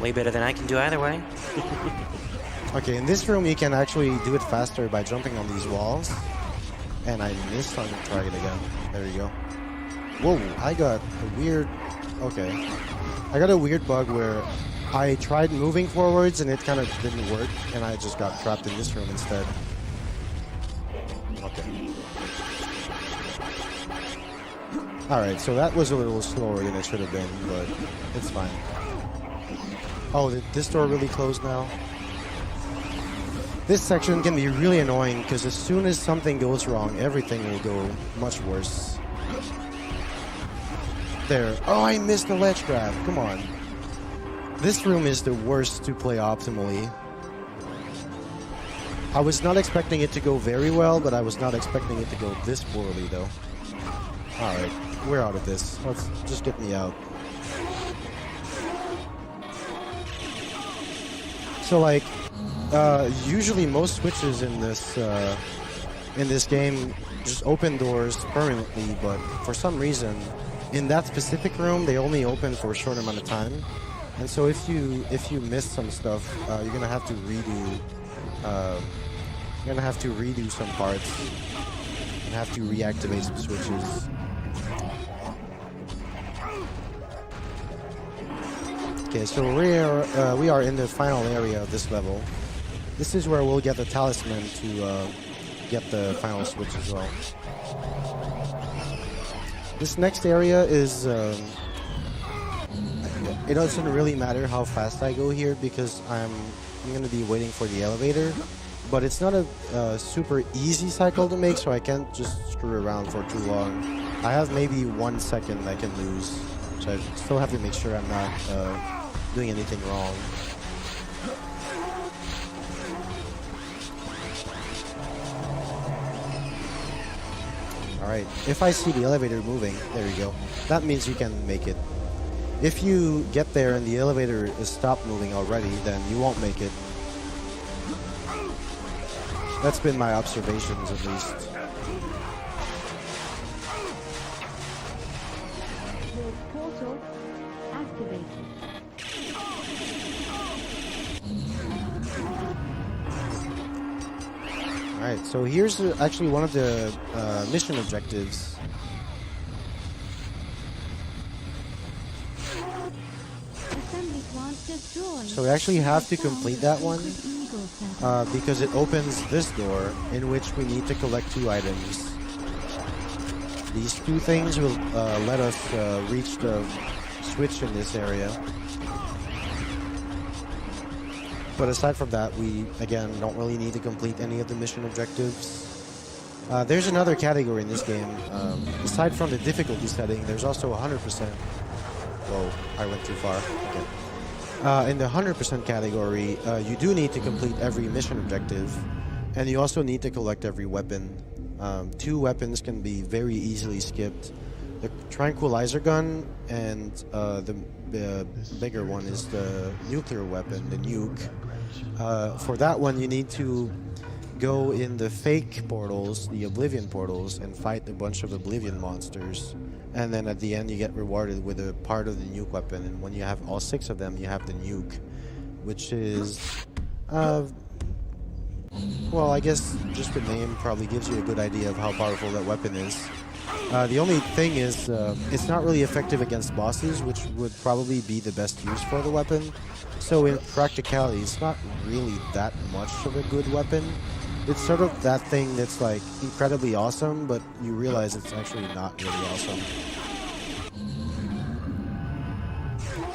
Way better than I can do either way. Okay, in this room you can actually do it faster by jumping on these walls. And I missed on try it again. There you go. Whoa, I got a weird... Okay. I got a weird bug where I tried moving forwards and it kind of didn't work. And I just got trapped in this room instead. Okay. Alright, so that was a little slower than it should have been, but it's fine. Oh, this door really closed now? This section can be really annoying because as soon as something goes wrong, everything will go much worse. There. Oh, I missed the ledge grab. Come on. This room is the worst to play optimally. I was not expecting it to go very well, but I was not expecting it to go this poorly, though. Alright, we're out of this. Let's just get me out. So, like, usually most switches in this game just open doors permanently, but for some reason, in that specific room, they only open for a short amount of time. And so if you miss some stuff, you're gonna have to redo. You're gonna have to redo some parts and have to reactivate some switches. Okay, so we are in the final area of this level. This is where we'll get the talisman to get the final switch as well. This next area is it doesn't really matter how fast I go here because I'm gonna be waiting for the elevator, but it's not a super easy cycle to make, so I can't just screw around for too long. I have maybe 1 second I can lose, so I still have to make sure I'm not doing anything wrong. Alright, if I see the elevator moving, there you go. That means you can make it. If you get there and the elevator is stopped moving already, then you won't make it. That's been my observations at least. The portal activated. Alright, so here's actually one of the mission objectives. Assembly plant destroyed. So we actually have to complete that one because it opens this door in which we need to collect 2 items. These 2 things will let us reach the switch in this area. But aside from that, we, again, don't really need to complete any of the mission objectives. There's another category in this game. Aside from the difficulty setting, there's also 100%. Whoa, I went too far. Okay. In the 100% category, you do need to complete every mission objective, and you also need to collect every weapon. 2 weapons can be very easily skipped. The tranquilizer gun and the bigger one is the nuclear weapon, the nuke. For that one, you need to go in the fake portals, the Oblivion portals, and fight a bunch of Oblivion monsters. And then at the end, you get rewarded with a part of the nuke weapon. And when you have all 6 of them, you have the nuke, which is, well, I guess just the name probably gives you a good idea of how powerful that weapon is. The only thing is, it's not really effective against bosses, which would probably be the best use for the weapon. So in practicality, it's not really that much of a good weapon. It's sort of that thing that's like incredibly awesome, but you realize it's actually not really awesome.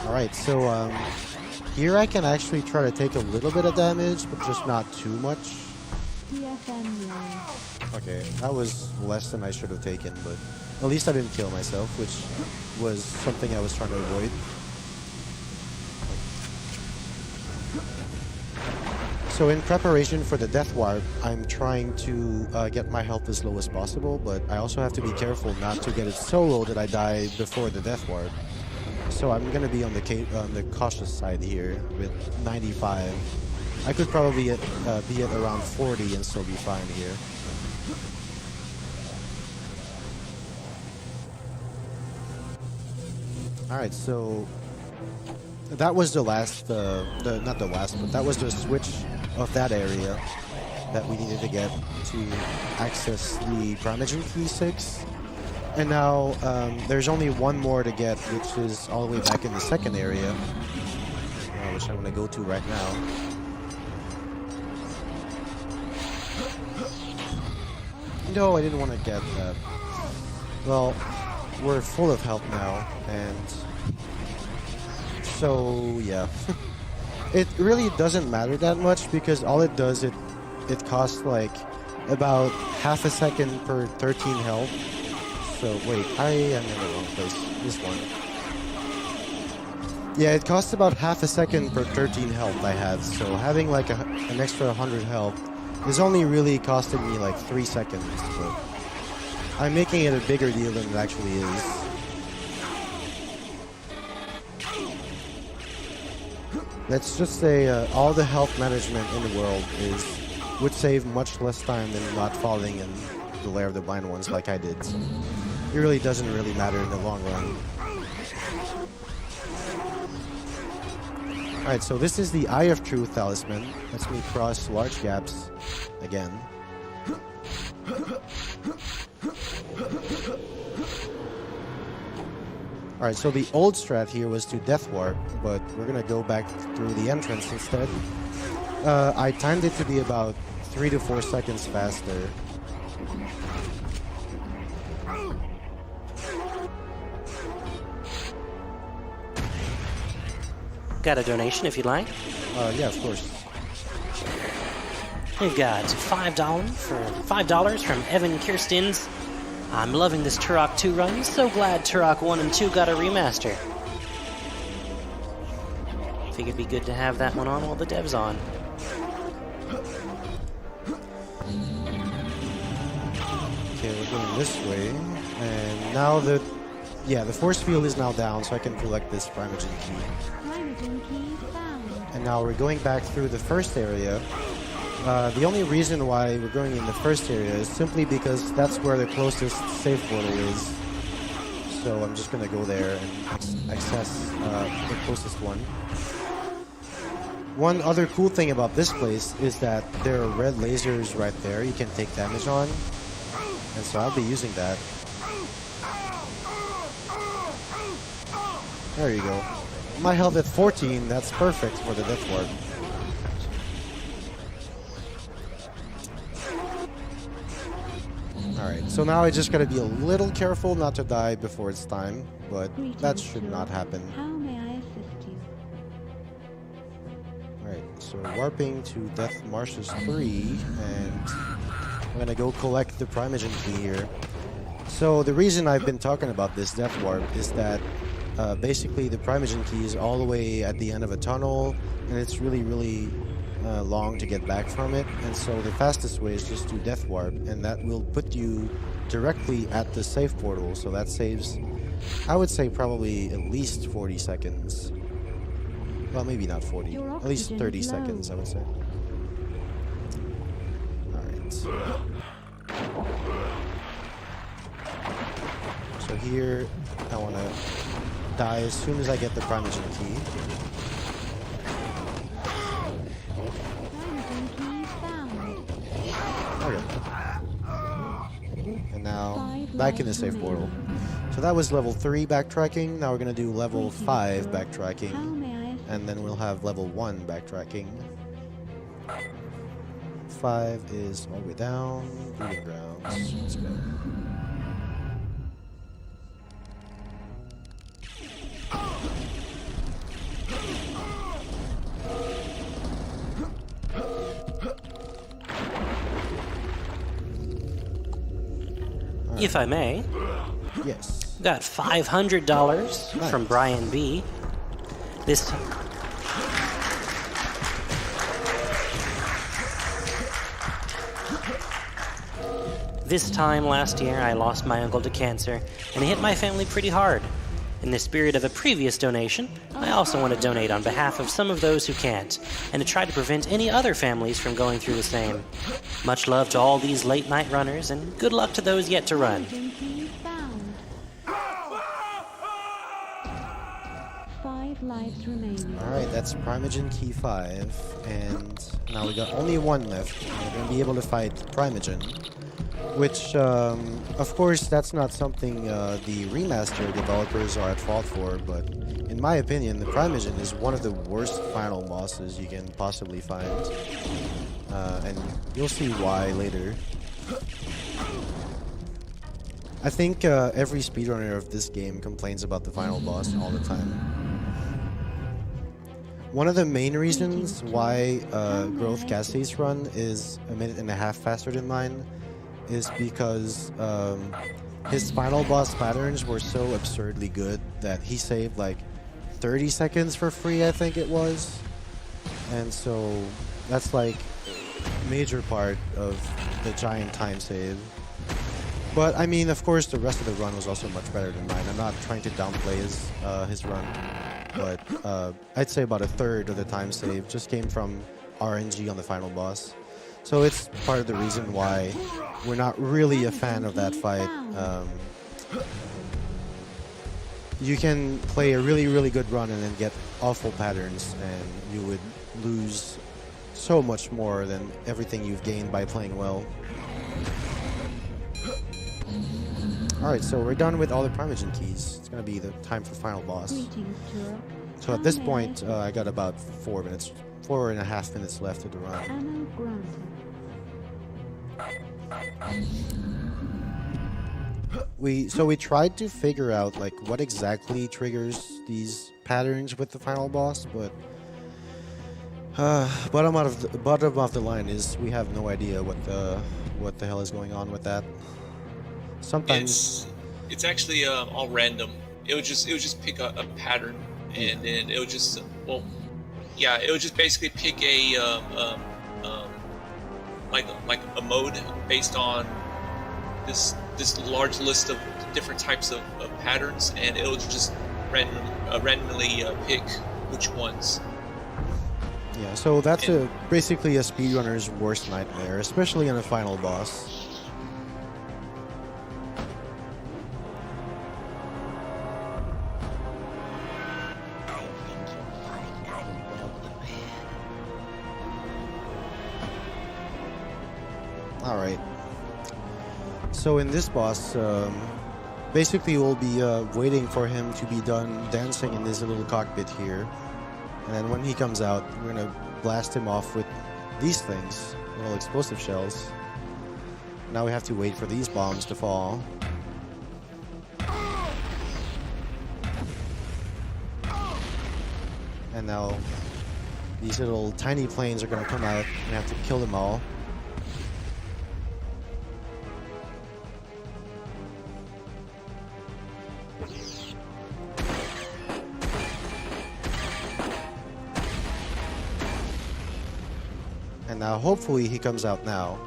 Alright, so here I can actually try to take a little bit of damage, but just not too much. TFM line. Okay, that was less than I should have taken, but at least I didn't kill myself, which was something I was trying to avoid. So in preparation for the death warp, I'm trying to get my health as low as possible, but I also have to be careful not to get it so low that I die before the death warp. So I'm gonna be on the cautious side here with 95. I could probably be at around 40 and still be fine here. Alright, so that was the last, not the last, but that was the switch of that area that we needed to get to access the Primogen Key 6. And now there's only one more to get, which is all the way back in the second area, which I'm going to go to right now. No, I didn't want to get that. Well, we're full of health now, and so yeah. It really doesn't matter that much because all it does, it costs like about half a second per 13 health. So wait, I am in the wrong place. This one. Yeah, it costs about half a second per 13 health I have. So having like an extra 100 health is only really costing me like 3 seconds. But I'm making it a bigger deal than it actually is. Let's just say all the health management in the world would save much less time than not falling in the Lair of the Blind Ones like I did. So it really doesn't really matter in the long run. Alright, so this is the Eye of Truth talisman. Lets me cross large gaps again. Alright, so the old strat here was to Death Warp, but we're gonna go back through the entrance instead. I timed it to be about 3 to 4 seconds faster. Got a donation if you'd like. Yeah, of course. We've got $5 from Evan Kirstens. I'm loving this Turok 2 run. So glad Turok 1 and 2 got a remaster. Figured it'd be good to have that one on while the dev's on. Okay, we're going this way. And now the force field is now down, so I can collect this Primogen key. Primogen key found. And now we're going back through the first area. The only reason why we're going in the first area is simply because that's where the closest save portal is. So I'm just gonna go there and access the closest one. One other cool thing about this place is that there are red lasers right there you can take damage on. And so I'll be using that. There you go. My health at 14, that's perfect for the Death Warp. Alright, so now I just gotta be a little careful not to die before it's time, but that should not happen. How may I assist you? Alright, so warping to Death Marshes 3, and I'm gonna go collect the Primogen key here. So the reason I've been talking about this Death Warp is that basically the Primogen key is all the way at the end of a tunnel, and it's really, really long to get back from it, and so the fastest way is just to Death Warp, and that will put you directly at the save portal, so that saves, I would say, probably at least 40 seconds. Well, maybe not 40, at least 30 seconds, I would say. Alright. So here, I want to die as soon as I get the Primogen key. And now, back in the save portal. So that was level 3 backtracking. Now we're going to do level 5 backtracking. And then we'll have level 1 backtracking. 5 is all the way down. Breeding grounds. Let's go. If I may. Yes. Got $500 from Brian B. This time last year, I lost my uncle to cancer, and it hit my family pretty hard. In the spirit of a previous donation, I also want to donate on behalf of some of those who can't, and to try to prevent any other families from going through the same. Much love to all these late-night runners, and good luck to those yet to run. Primogen key found. 5 lives remaining. Alright, that's Primogen key 5, and now we got only 1 left. We're going to be able to fight Primogen, which, of course, that's not something the Remastered developers are at fault for, but in my opinion, the Primogen is one of the worst final bosses you can possibly find. And you'll see why later. I think every speedrunner of this game complains about the final boss all the time. One of the main reasons why Growth Cassie's run is 1.5 minutes faster than mine is because his final boss patterns were so absurdly good that he saved like 30 seconds for free, I think it was. And so that's like a major part of the giant time save. But I mean, of course, the rest of the run was also much better than mine. I'm not trying to downplay his run, but I'd say about 1/3 of the time save just came from RNG on the final boss. So it's part of the reason why we're not really a fan of that fight. You can play a really, really good run and then get awful patterns, and you would lose so much more than everything you've gained by playing well. Alright, so we're done with all the Primogen keys. It's gonna be the time for final boss. Greetings, Turok. So at this point, I got about 4.5 minutes left of the run. Ammo granted. We tried to figure out like what exactly triggers these patterns with the final boss, but bottom of the line is we have no idea what the hell is going on with that. Sometimes It's actually all random. It would just pick a pattern, and then it would just it would just basically pick a like a mode based on this large list of different types of patterns, and it would just randomly pick which ones. yeah, so that's basically a speedrunner's worst nightmare, especially in a final boss. Alright. So in this boss, basically we'll be waiting for him to be done dancing in this little cockpit here. And then when he comes out, we're gonna blast him off with these things, little explosive shells. Now we have to wait for these bombs to fall. And now these little tiny planes are gonna come out and we have to kill them all. And now hopefully he comes out now.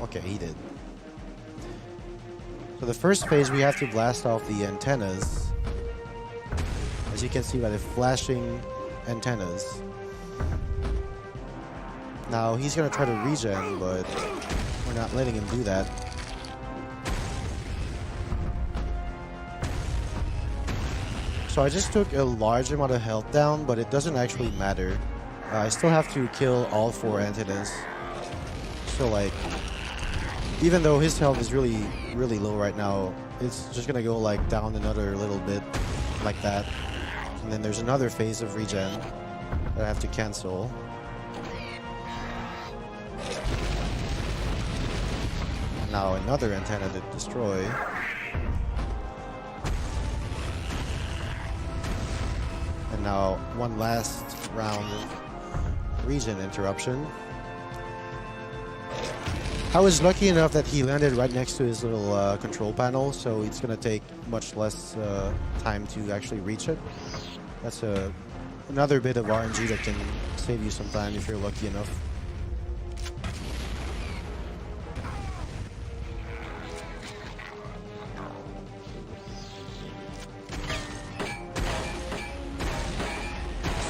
Okay, he did. So the first phase we have to blast off the antennas. As you can see by the flashing antennas. Now he's gonna try to regen, but we're not letting him do that. So I just took a large amount of health down, but it doesn't actually matter. I still have to kill all 4 antennas. So like, even though his health is really low right now, it's just gonna go like down another little bit, like that. And then there's another phase of regen that I have to cancel. And now another antenna to destroy. And now one last round of regen interruption. I was lucky enough that he landed right next to his little control panel, so it's gonna take much less time to actually reach it. That's another bit of RNG that can save you some time if you're lucky enough.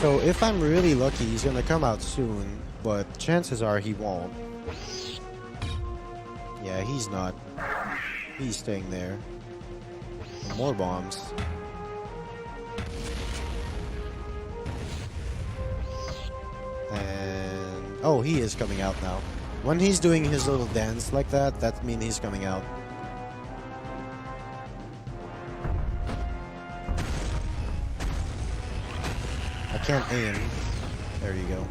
So if I'm really lucky, he's gonna come out soon, but chances are he won't. Yeah, he's not. He's staying there. More bombs. And oh, he is coming out now. When he's doing his little dance like that, that means he's coming out. I can't aim. There you go.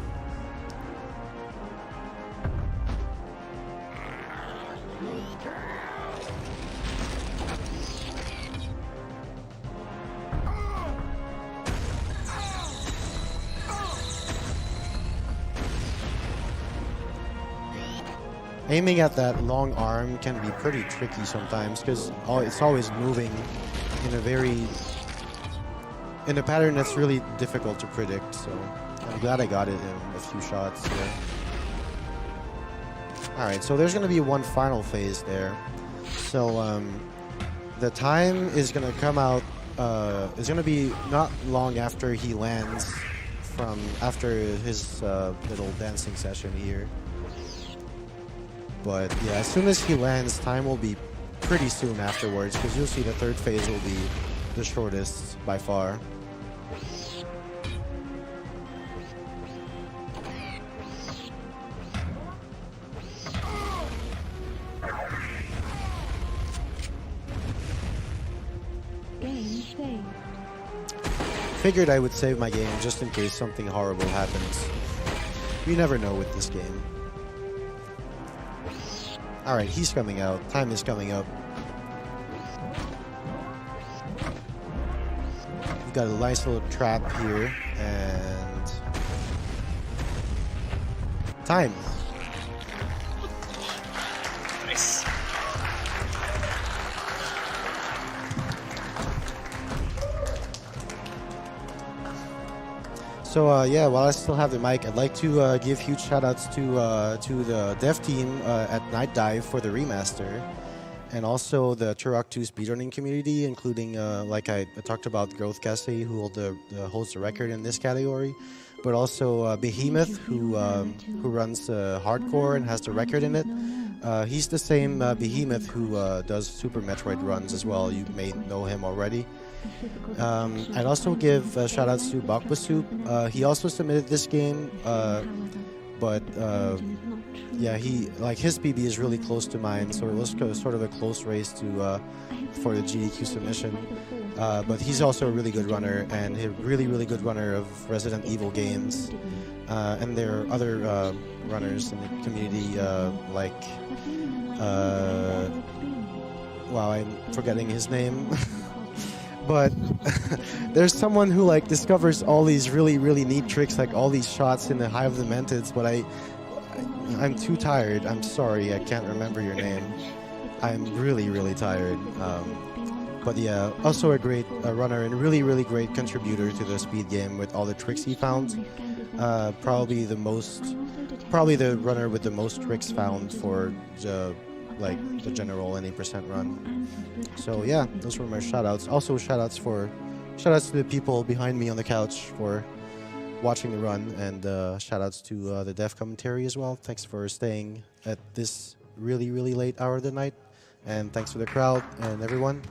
Aiming at that long arm can be pretty tricky sometimes because it's always moving in a pattern that's really difficult to predict. So I'm glad I got it in a few shots here. Alright, so there's going to be one final phase there. So the time is going to come out, it's going to be not long after he lands after his little dancing session here. But yeah, as soon as he lands, time will be pretty soon afterwards, because you'll see the third phase will be the shortest by far. figured I would save my game just in case something horrible happens. You never know with this game. Alright, he's coming out. Time is coming up. We've got a nice little trap here, and... time! Nice. So yeah, while I still have the mic, I'd like to give huge shoutouts to the dev team at Night Dive for the remaster, and also the Turok 2 speedrunning community, including like I talked about, Growth Cassie, who holds the record in this category, but also Behemoth, who runs Hardcore and has the record in it. He's the same Behemoth who does Super Metroid runs as well. You may know him already. I'd also give shoutouts to Bakba Soup. He also submitted this game, but yeah, his PB is really close to mine, so it was sort of a close race for the GDQ submission. But he's also a really good runner, and a really good runner of Resident Evil games. And there are other runners in the community, like wow, I'm forgetting his name. But there's someone who like discovers all these really neat tricks, like all these shots in the Hive of the Mantids, but I'm too tired. I'm sorry, I can't remember your name. I'm really tired. But yeah, also a great runner and really great contributor to the speed game with all the tricks he found. Probably the runner with the most tricks found for the general any percent run. So yeah, those were my shoutouts. Also shoutouts to the people behind me on the couch for watching the run, and shoutouts to the dev commentary as well. Thanks for staying at this really late hour of the night, and thanks to the crowd and everyone.